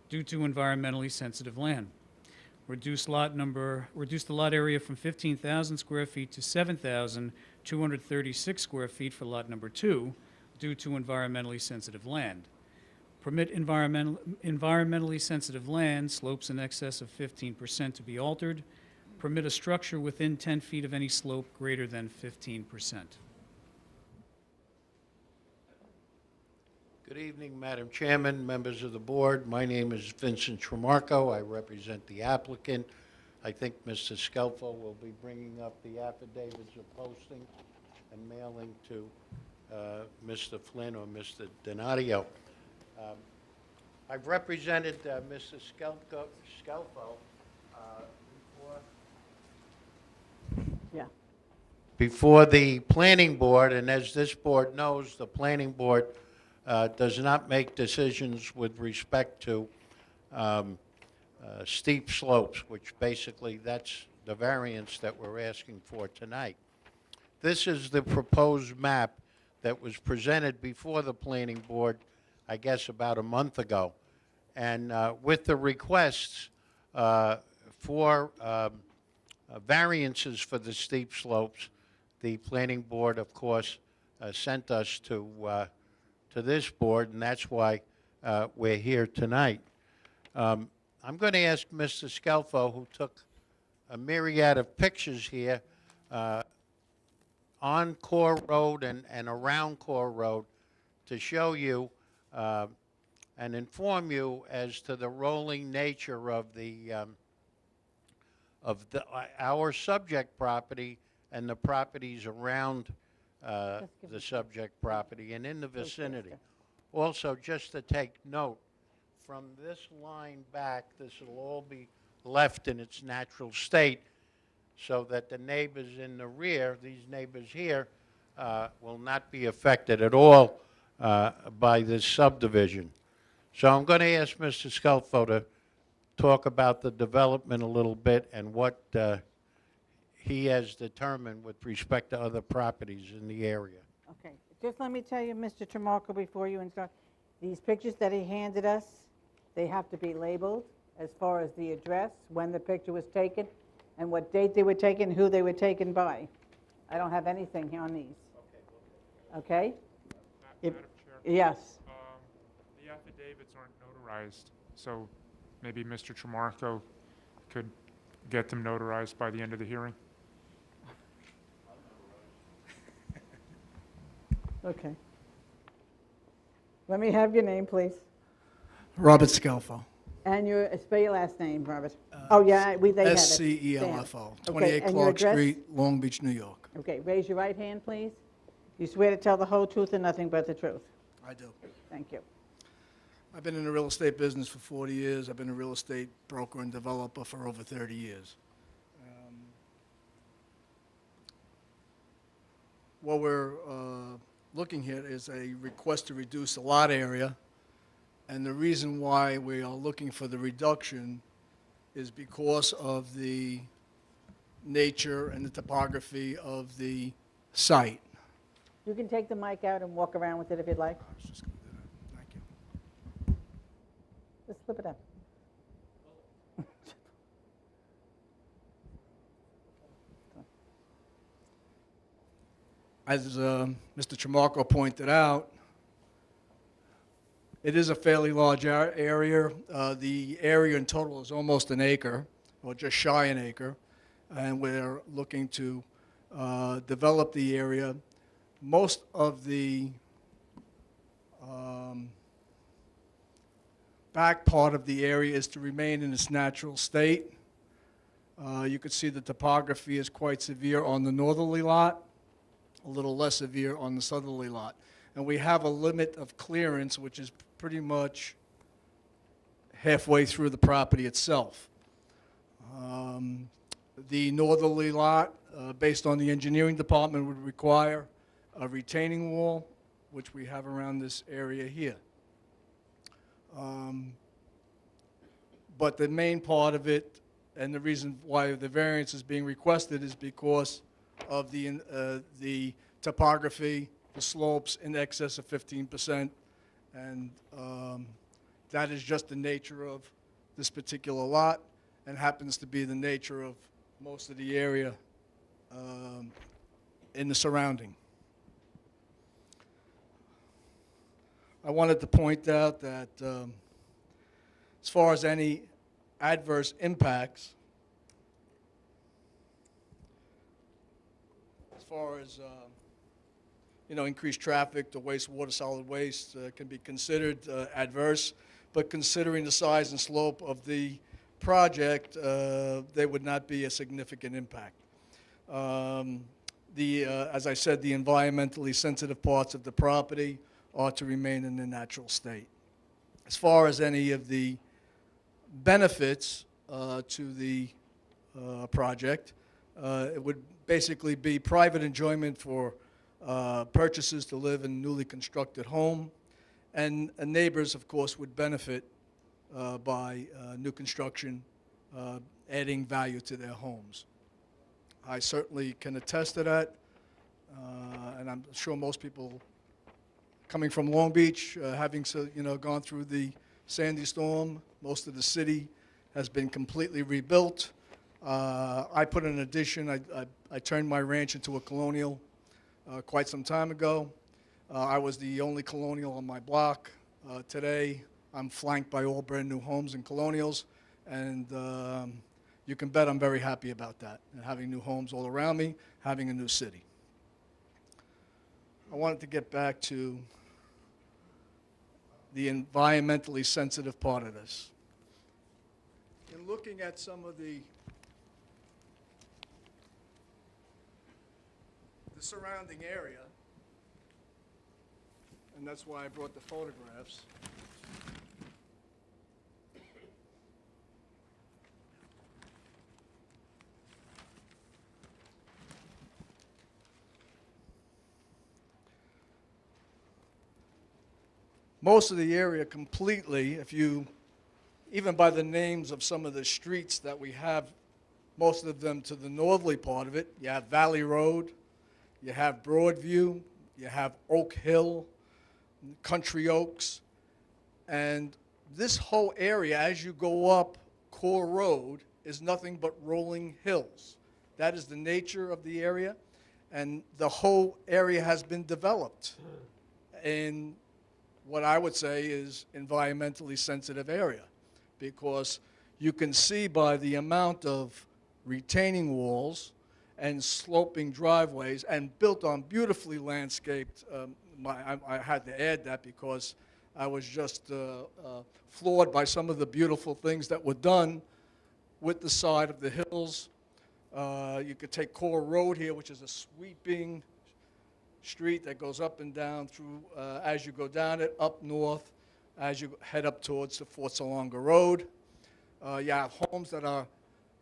due to environmentally sensitive land. Reduce the lot area from 15,000 square feet to 7,236 square feet for lot number 2 due to environmentally sensitive land. Permit environmentally sensitive land, slopes in excess of 15% to be altered. Permit a structure within 10 feet of any slope greater than 15%.
Good evening, Madam Chairman, members of the board. My name is Vincent Tremarco. I represent the applicant. I think Mr. Skelfo will be bringing up the affidavits of posting and mailing to Mr. Flynn or Mr. Donadio. I've represented Mr. Skelfo before the planning board, and as this board knows, the planning board does not make decisions with respect to steep slopes, which basically that's the variance that we're asking for tonight. This is the proposed map that was presented before the planning board, I guess about a month ago. And with the requests for variances for the steep slopes, the planning board, of course, sent us to this board, and that's why we're here tonight. I'm going to ask Mr. Skelfo, who took a myriad of pictures here on Core Road and around Core Road, to show you and inform you as to the rolling nature of our subject property and the properties around the subject property and in the vicinity. Also, just to take note, from this line back, this will all be left in its natural state so that the neighbors in the rear, these neighbors here, will not be affected at all by this subdivision. So I'm going to ask Mr. Skelfo to talk about the development a little bit and what he has determined with respect to other properties in the area.
Okay, just let me tell you, Mr. Tremarco, before you start, these pictures that he handed us, they have to be labeled as far as the address, when the picture was taken, and what date they were taken, who they were taken by. I don't have anything on these. Okay?
Madam Chair?
Yes.
The affidavits aren't notarized, so maybe Mr. Tremarco could get them notarized by the end of the hearing.
Okay. Let me have your name, please.
Robert Scelfo.
And spell your last name, Robert. Oh, yeah, they have it.
SCELFO,
Okay,
28
and your
Clark
address?
Street, Long Beach, New York.
Okay, raise your right hand, please. You swear to tell the whole truth and nothing but the truth?
I do.
Thank you.
I've been in the real estate business for 40 years. I've been a real estate broker and developer for over 30 years. What we're looking at is a request to reduce the lot area. And the reason why we are looking for the reduction is because of the nature and the topography of the site.
You can take the mic out and walk around with it if you'd like.
I was just going to do that. Thank you.
Just flip it up.
As Mr. Tramarko pointed out, it is a fairly large area. The area in total is almost an acre, or just shy an acre, and we're looking to develop the area. Most of the back part of the area is to remain in its natural state. You can see the topography is quite severe on the northerly lot, a little less severe on the southerly lot. And we have a limit of clearance, which is pretty much halfway through the property itself. The northerly lot, based on the engineering department, would require a retaining wall, which we have around this area here. But the main part of it, and the reason why the variance is being requested, is because of the topography, the slopes in excess of 15%, and that is just the nature of this particular lot, and happens to be the nature of most of the area in the surrounding. I wanted to point out that as far as any adverse impacts, as far as increased traffic to wastewater, solid waste can be considered adverse, but considering the size and slope of the project, there would not be a significant impact. As I said, the environmentally sensitive parts of the property are to remain in their natural state. As far as any of the benefits to the project, it would basically be private enjoyment for purchasers to live in a newly constructed home, and neighbors, of course, would benefit by new construction, adding value to their homes. I certainly can attest to that, and I'm sure most people coming from Long Beach, having gone through the Sandy storm, most of the city has been completely rebuilt. I put an addition. I turned my ranch into a colonial quite some time ago. I was the only colonial on my block. Today, I'm flanked by all brand new homes and colonials, and you can bet I'm very happy about that, and having new homes all around me, having a new city. I wanted to get back to the environmentally sensitive part of this. In looking at some of the surrounding area, and that's why I brought the photographs. Most of the area completely, even by the names of some of the streets that we have, most of them to the northerly part of it, you have Valley Road, you have Broadview, you have Oak Hill, Country Oaks, and this whole area, as you go up Core Road, is nothing but rolling hills. That is the nature of the area, and the whole area has been developed in what I would say is environmentally sensitive area, because you can see by the amount of retaining walls and sloping driveways and built on beautifully landscaped. I had to add that because I was just floored by some of the beautiful things that were done with the side of the hills. You could take Core Road here, which is a sweeping street that goes up and down through, as you go down it, up north, as you head up towards the Fort Salonga Road. You have homes that are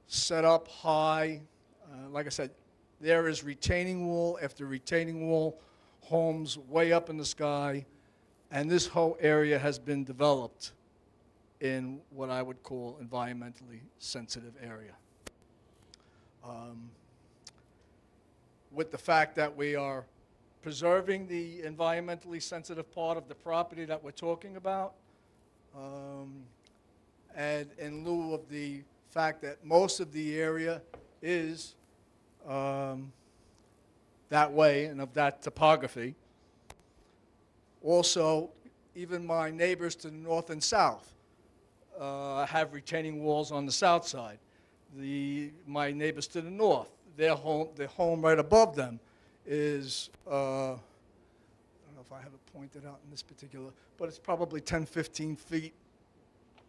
set up high. Like I said, there is retaining wall after retaining wall, homes way up in the sky, and this whole area has been developed in what I would call environmentally sensitive area. With the fact that we are preserving the environmentally sensitive part of the property that we're talking about, and in lieu of the fact that most of the area is that way and of that topography. Also, even my neighbors to the north and south have retaining walls on the south side. My neighbors to the north, the home right above them is, I don't know if I have it pointed out in this particular, but it's probably 10, 15 feet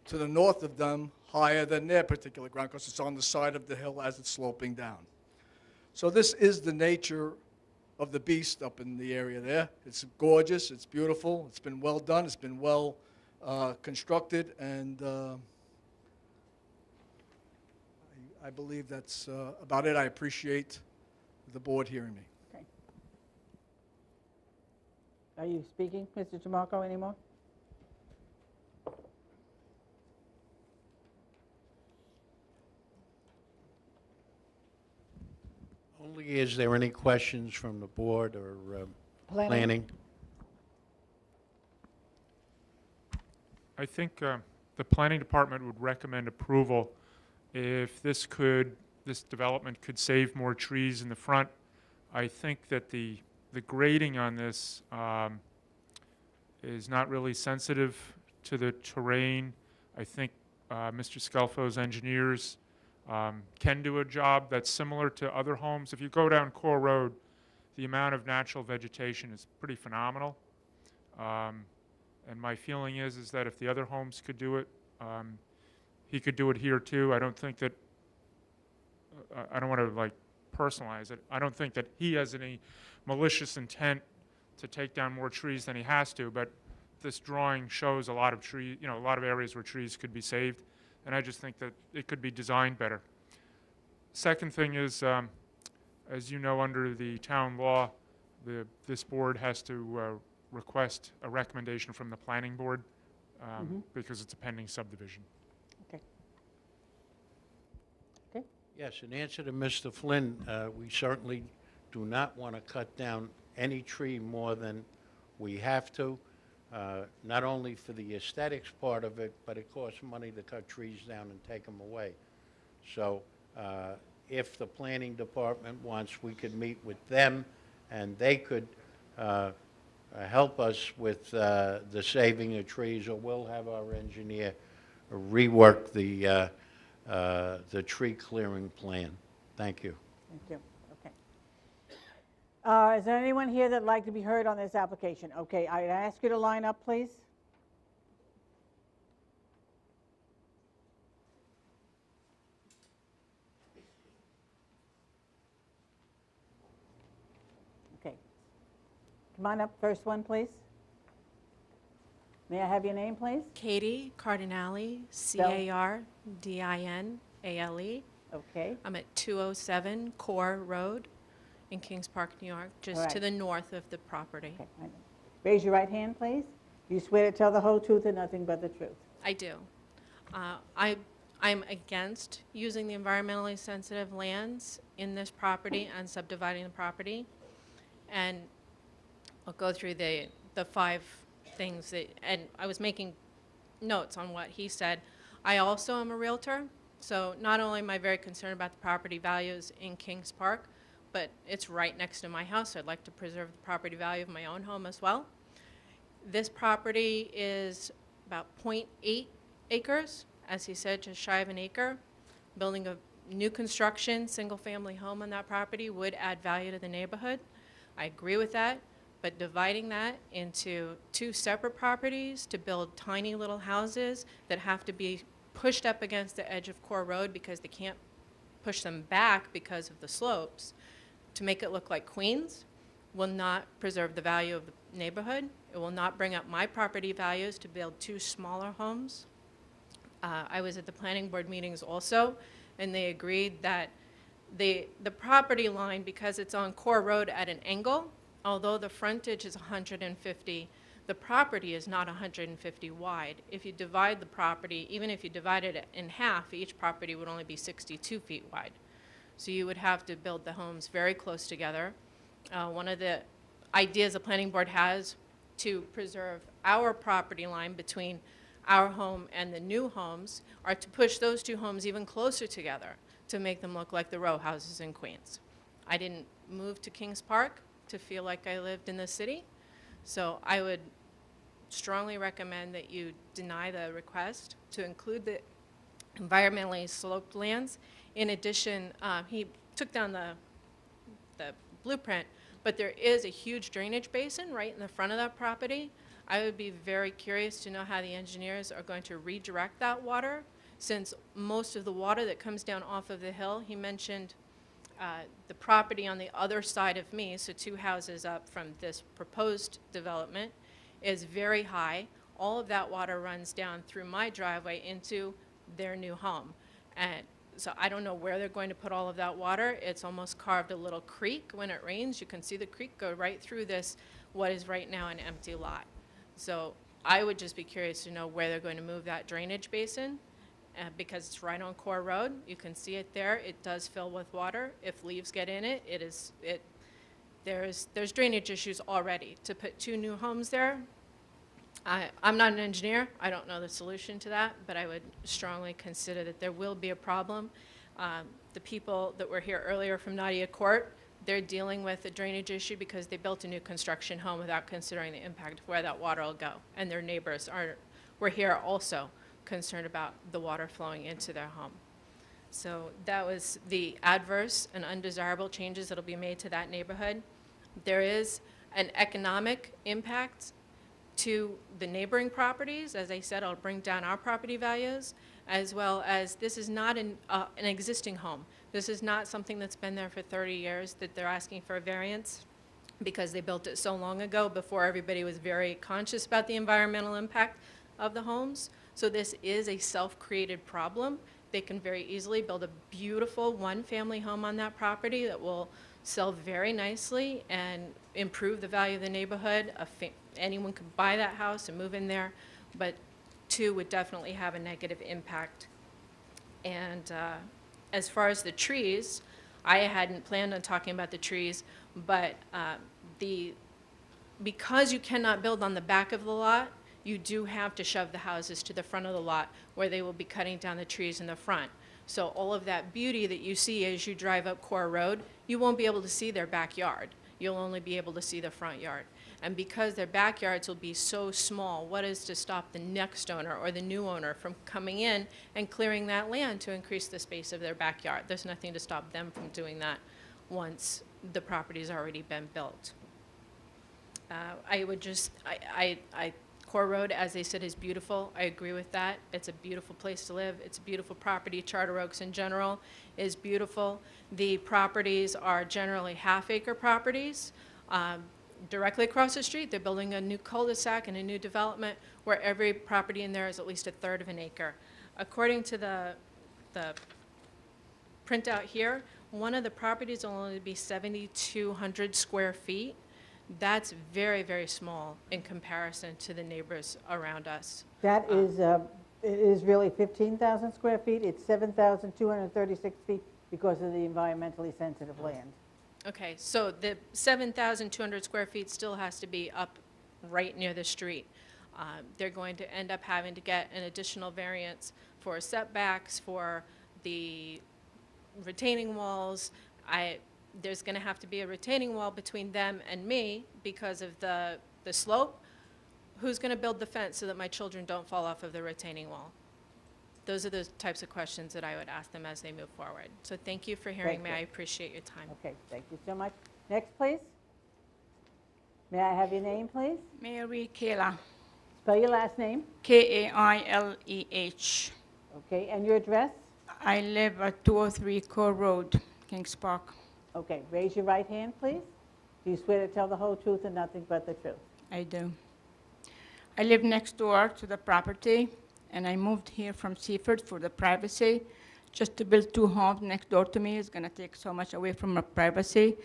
to the north of them, higher than their particular ground, because it's on the side of the hill as it's sloping down. So this is the nature of the beast up in the area there. It's gorgeous, it's beautiful, it's been well done, it's been well constructed, and I believe that's about it. I appreciate the board hearing me.
Okay. Are you speaking, Mr. Jamarco, anymore?
Only, is there any questions from the board or planning?
I think the planning department would recommend approval if this development could save more trees in the front. I think that the grading on this is not really sensitive to the terrain. I think Mr. Scelfo's engineers can do a job that's similar to other homes. If you go down Core Road, the amount of natural vegetation is pretty phenomenal. And my feeling is that if the other homes could do it, he could do it here too. I don't think that, I don't want to like personalize it. I don't think that he has any malicious intent to take down more trees than he has to, but this drawing shows a lot of trees, a lot of areas where trees could be saved, and I just think that it could be designed better. Second thing is, as you know, under the town law, this board has to request a recommendation from the planning board because it's a pending subdivision.
Okay. Okay.
Yes, in answer to Mr. Flynn, we certainly do not want to cut down any tree more than we have to, not only for the aesthetics part of it, but it costs money to cut trees down and take them away. So if the planning department wants, we could meet with them and they could help us with the saving of trees, or we'll have our engineer rework the tree clearing plan. Thank you.
Thank you. Okay. Is there anyone here that'd like to be heard on this application? Okay, I ask you to line up, please. Okay. Come on up, first one, please. May I have your name, please?
Katie Cardinale,
Spell.
Cardinale.
Okay.
I'm at 207 Core Road in Kings Park, New York, just
right.
to the north of the property.
Okay. Raise your right hand, please. You swear to tell the whole truth and nothing but the truth.
I do. I'm against using the environmentally sensitive lands in this property and subdividing the property. And I'll go through the 5 things that, and I was making notes on what he said. I also am a realtor, so not only am I very concerned about the property values in Kings Park, but it's right next to my house. I'd like to preserve the property value of my own home as well. This property is about 0.8 acres, as he said, just shy of an acre. Building a new construction, single-family home on that property would add value to the neighborhood. I agree with that, but dividing that into two separate properties to build tiny little houses that have to be pushed up against the edge of Core Road because they can't push them back because of the slopes, to make it look like Queens, will not preserve the value of the neighborhood. It will not bring up my property values to build two smaller homes. I was at the planning board meetings also, and they agreed that the property line, because it's on Core Road at an angle, although the frontage is 150, the property is not 150 wide. If you divide the property, even if you divided it in half, each property would only be 62 feet wide. So you would have to build the homes very close together. One of the ideas the planning board has to preserve our property line between our home and the new homes are to push those two homes even closer together to make them look like the row houses in Queens. I didn't move to Kings Park to feel like I lived in the city, so I would strongly recommend that you deny the request to include the environmentally sloped lands. In addition, he took down the blueprint, but there is a huge drainage basin right in the front of that property. I would be very curious to know how the engineers are going to redirect that water, since most of the water that comes down off of the hill, he mentioned the property on the other side of me, so two houses up from this proposed development, is very high. All of that water runs down through my driveway into their new home. And so I don't know where they're going to put all of that water. It's almost carved a little creek. When it rains, you can see the creek go right through this, what is right now an empty lot. So I would just be curious to know where they're going to move that drainage basin, because it's right on Core Road. You can see it there. It does fill with water. If leaves get in it, there's drainage issues already. To put two new homes there, I'm not an engineer. I don't know the solution to that, but I would strongly consider that there will be a problem. The people that were here earlier from Nadia Court, they're dealing with a drainage issue because they built a new construction home without considering the impact of where that water will go. And their neighbors were here also concerned about the water flowing into their home. So that was the adverse and undesirable changes that will be made to that neighborhood. There is an economic impact to the neighboring properties. As I said, I'll bring down our property values, as well as this is not an existing home. This is not something that's been there for 30 years that they're asking for a variance because they built it so long ago before everybody was very conscious about the environmental impact of the homes. So this is a self-created problem. They can very easily build a beautiful one-family home on that property that will sell very nicely and improve the value of the neighborhood. Anyone could buy that house and move in there, but two would definitely have a negative impact. And as far as the trees, I hadn't planned on talking about the trees, but because you cannot build on the back of the lot, you do have to shove the houses to the front of the lot where they will be cutting down the trees in the front. So all of that beauty that you see as you drive up Core Road, you won't be able to see their backyard. You'll only be able to see the front yard. And because their backyards will be so small, what is to stop the next owner or the new owner from coming in and clearing that land to increase the space of their backyard? There's nothing to stop them from doing that once the property's already been built. Core Road, as they said, is beautiful. I agree with that. It's a beautiful place to live. It's a beautiful property. Charter Oaks in general is beautiful. The properties are generally half-acre properties. Directly across the street, they're building a new cul-de-sac and a new development where every property in there is at least a third of an acre. According to the printout here, one of the properties will only be 7,200 square feet. That's very, very small in comparison to the neighbors around us.
That is, it is really 15,000 square feet. It's 7,236 feet because of the environmentally sensitive land.
Okay, so the 7,200 square feet still has to be up right near the street. They're going to end up having to get an additional variance for setbacks, for the retaining walls. There's going to have to be a retaining wall between them and me because of the slope. Who's going to build the fence so that my children don't fall off of the retaining wall? Those are the types of questions that I would ask them as they move forward. So thank you for hearing me. I appreciate your time.
Okay, thank you so much. Next, please. May I have your name, please?
Mary Kaila,
Spell your last name.
Kaileh.
Okay, and your address?
I live at 203 Core Road, Kings Park.
Okay, raise your right hand, please. Do you swear to tell the whole truth and nothing but the truth?
I do. I live next door to the property, and I moved here from Seaford for the privacy. Just to build 2 homes next door to me is going to take so much away from my privacy.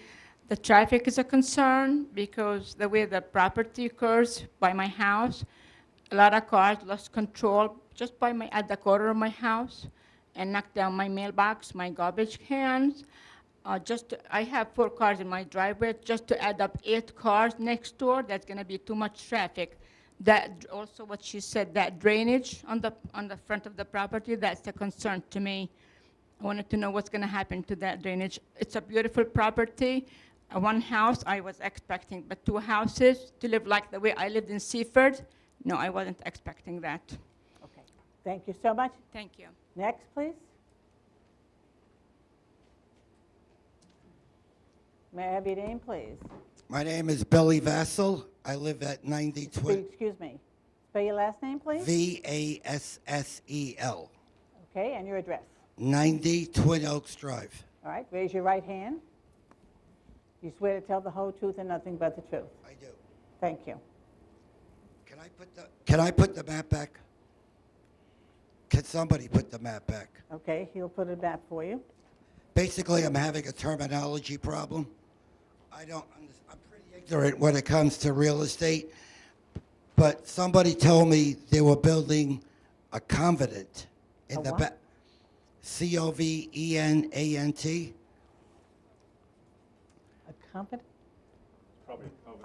The traffic is a concern because the way the property occurs by my house, a lot of cars lost control just at the corner of my house and knocked down my mailbox, my garbage cans. I have 4 cars in my driveway. Just to add up 8 cars next door, that's going to be too much traffic. That also, what she said, that drainage on the front of the property, that's a concern to me. I wanted to know what's going to happen to that drainage. It's a beautiful property. 1 house I was expecting, but 2 houses to live like the way I lived in Seaford, no, I wasn't expecting that.
Okay, thank you so much.
Thank you.
Next, please. May I have your name, please?
My name is Billy Vassell. I live at 90 Twin.
Excuse me. Spell your last name, please.
Vassel.
Okay, and your address?
90 Twin Oaks Drive.
All right, raise your right hand. You swear to tell the whole truth and nothing but the truth?
I do.
Thank you.
Can I put the map back? Can somebody put the map back?
Okay, he'll put it back for you.
Basically, I'm having a terminology problem. I'm pretty ignorant when it comes to real estate, but somebody told me they were building a convent in the back. Covenant.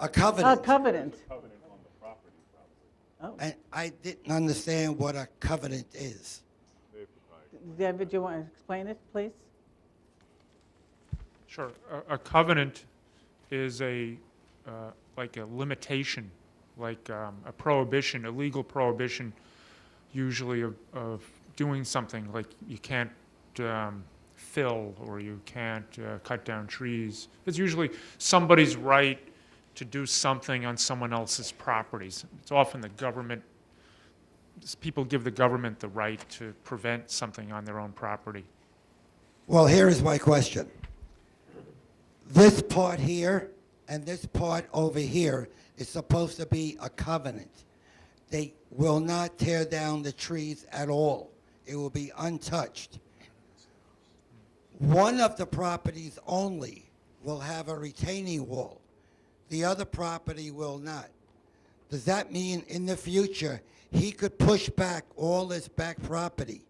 A covenant?
A covenant.
A covenant.
Covenant on the property, probably.
Oh.
And I didn't understand what a covenant is.
David, do you want to explain it, please?
Sure. A covenant is like a limitation, like a prohibition, a legal prohibition, usually of doing something, like you can't fill or you can't cut down trees. It's usually somebody's right to do something on someone else's properties. It's often the government. People give the government the right to prevent something on their own property.
Well, here is my question. This part here and this part over here is supposed to be a covenant. They will not tear down the trees at all. It will be untouched. One of the properties only will have a retaining wall. The other property will not. Does that mean in the future he could push back all this back property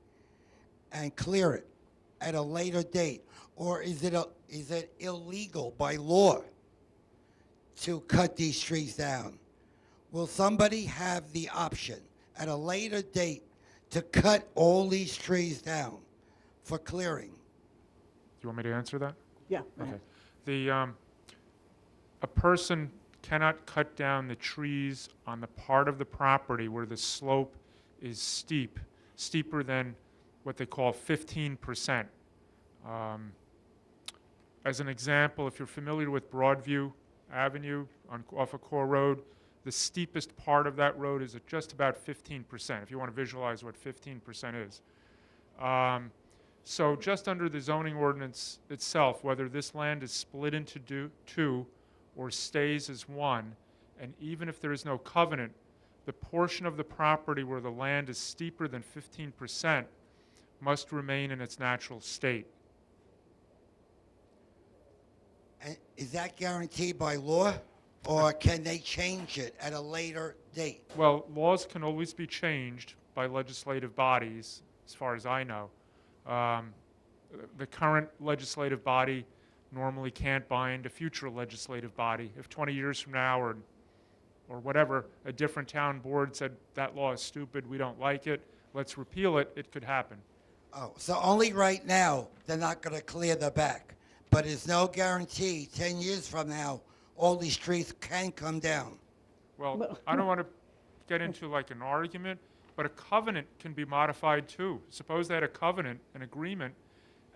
and clear it at a later date? Or is it illegal by law to cut these trees down? Will somebody have the option at a later date to cut all these trees down for clearing?
Do you want me to answer that?
Yeah.
Okay. A person cannot cut down the trees on the part of the property where the slope is steeper than what they call 15%. As an example, if you're familiar with Broadview Avenue off of Core Road, the steepest part of that road is at just about 15%, if you want to visualize what 15% is. So just under the zoning ordinance itself, whether this land is split into 2 or stays as 1, and even if there is no covenant, the portion of the property where the land is steeper than 15% must remain in its natural state.
And is that guaranteed by law, or can they change it at a later date?
Well, laws can always be changed by legislative bodies, as far as I know. The current legislative body normally can't bind a future legislative body. If 20 years from now or whatever, a different town board said that law is stupid, we don't like it, let's repeal it, it could happen.
Oh, so only right now they're not going to clear the back. But there's no guarantee 10 years from now all these trees can come down.
Well, I don't want to get into like an argument, but a covenant can be modified too. Suppose they had a covenant, an agreement,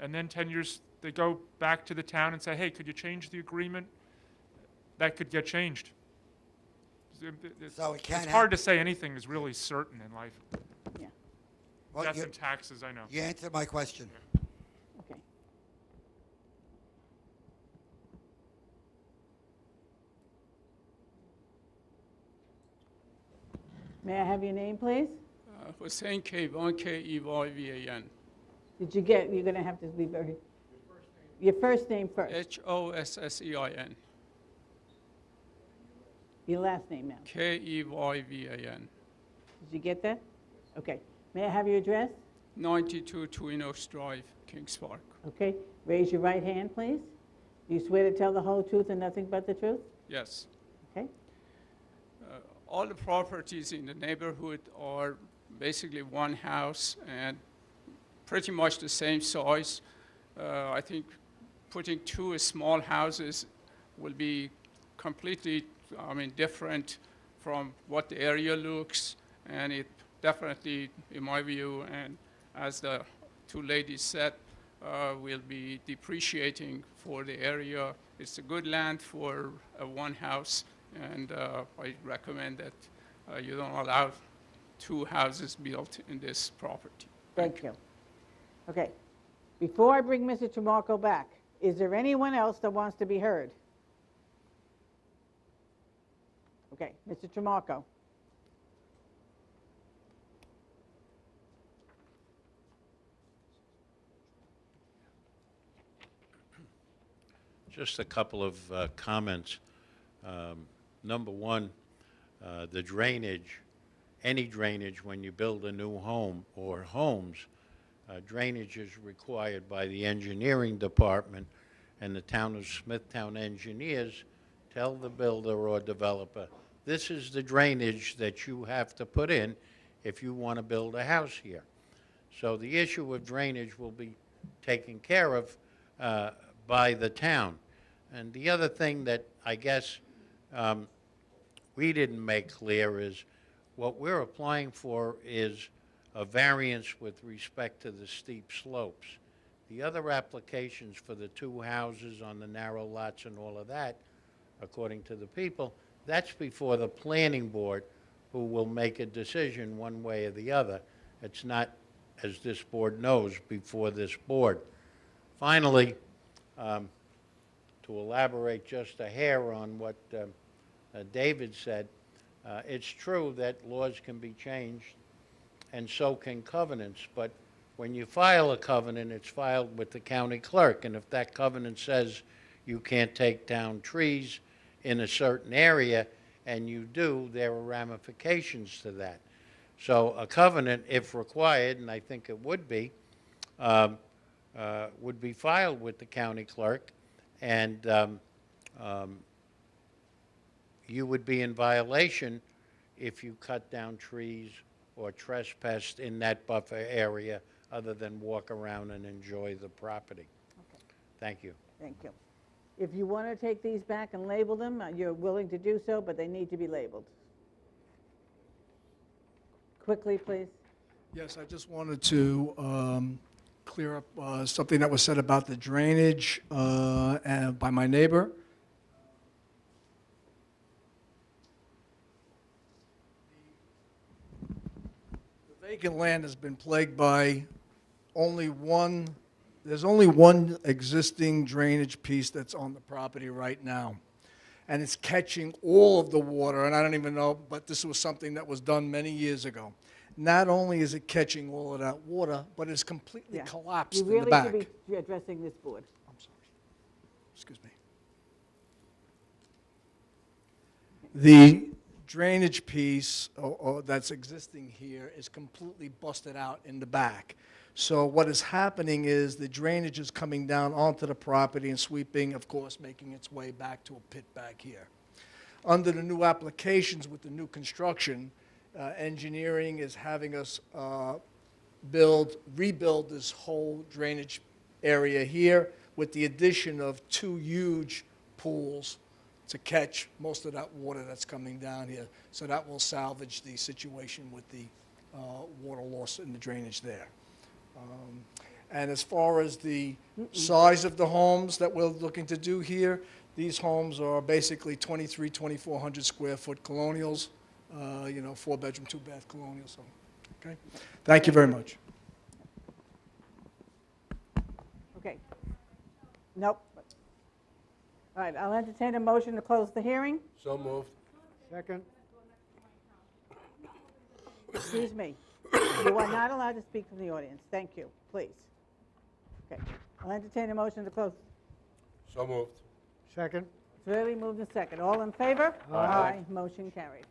and then 10 years they go back to the town and say, hey, could you change the agreement? That could get changed.
So it can't
It's hard
happen.
to say anything is really certain in life.
Yeah.
Well,
Death
you-
and taxes, I know.
You answered my question.
Okay. May I have your name, please?
Hussein Kayvan, Keyvan.
Did you get, you're going to have to be very, your first name first.
Hossein.
Your last name now.
Keyvan.
Did you get that? Okay. May I have your address?
92 Twin Oaks Drive, Kings Park.
Okay. Raise your right hand, please. Do you swear to tell the whole truth and nothing but the truth?
Yes.
Okay.
All the properties in the neighborhood are basically one house and pretty much the same size. I think putting two small houses will be completely, different from what the area looks, and it definitely, in my view, and as the two ladies said, will be depreciating for the area. It's a good land for one house, and I recommend that you don't allow two houses built in this property.
Thank you. Okay. Before I bring Mr. Tramarko back, is there anyone else that wants to be heard? Okay, Mr. Tramarko.
Just a couple of comments. Number one, the drainage, any drainage when you build a new home or homes, drainage is required by the engineering department, and the town of Smithtown engineers tell the builder or developer, this is the drainage that you have to put in if you want to build a house here. So the issue of drainage will be taken care of by the town. And the other thing that I guess we didn't make clear is what we're applying for is a variance with respect to the steep slopes. The other applications for the two houses on the narrow lots and all of that, according to the people, that's before the planning board, who will make a decision one way or the other. It's not, as this board knows, before this board. Finally, to elaborate just a hair on what David said, it's true that laws can be changed, and so can covenants, but when you file a covenant, it's filed with the county clerk, and if that covenant says you can't take down trees in a certain area, and you do, there are ramifications to that. So a covenant, if required, and I think it would be filed with the county clerk, and you would be in violation if you cut down trees or trespassed in that buffer area other than walk around and enjoy the property.
Okay.
Thank you.
Thank you. If you want to take these back and label them, you're willing to do so, but they need to be labeled. Quickly, please.
Yes, I just wanted to clear up something that was said about the drainage and by my neighbor. The vacant land has been plagued by there's only one existing drainage piece that's on the property right now. And it's catching all of the water, and I don't even know, but this was something that was done many years ago. Not only is it catching all of that water, but it's completely collapsed in the back.
You really should be addressing this board.
I'm sorry. Excuse me. The drainage piece that's existing here is completely busted out in the back. So what is happening is the drainage is coming down onto the property and sweeping, of course, making its way back to a pit back here. Under the new applications with the new construction, engineering is having us rebuild this whole drainage area here with the addition of two huge pools to catch most of that water that's coming down here. So that will salvage the situation with the water loss in the drainage there. And as far as the size of the homes that we're looking to do here, These homes are basically 2,400 square foot colonials, 4-bedroom, 2-bath colonials. So, okay. Thank you very much.
Okay. Nope. All right, I'll entertain a motion to close the hearing.
So moved. Second.
Excuse me. You are not allowed to speak from the audience. Thank you, please. Okay. I'll entertain a motion to close.
So moved. Second.
It's really moved in second. All in favor?
Aye.
Motion carried.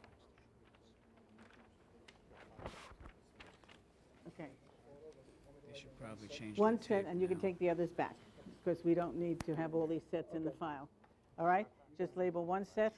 Okay.
They should probably change
One
the
set,
tape
and you can
now.
take the others back, because we don't need to have all these sets in the file. All right? Just label one set.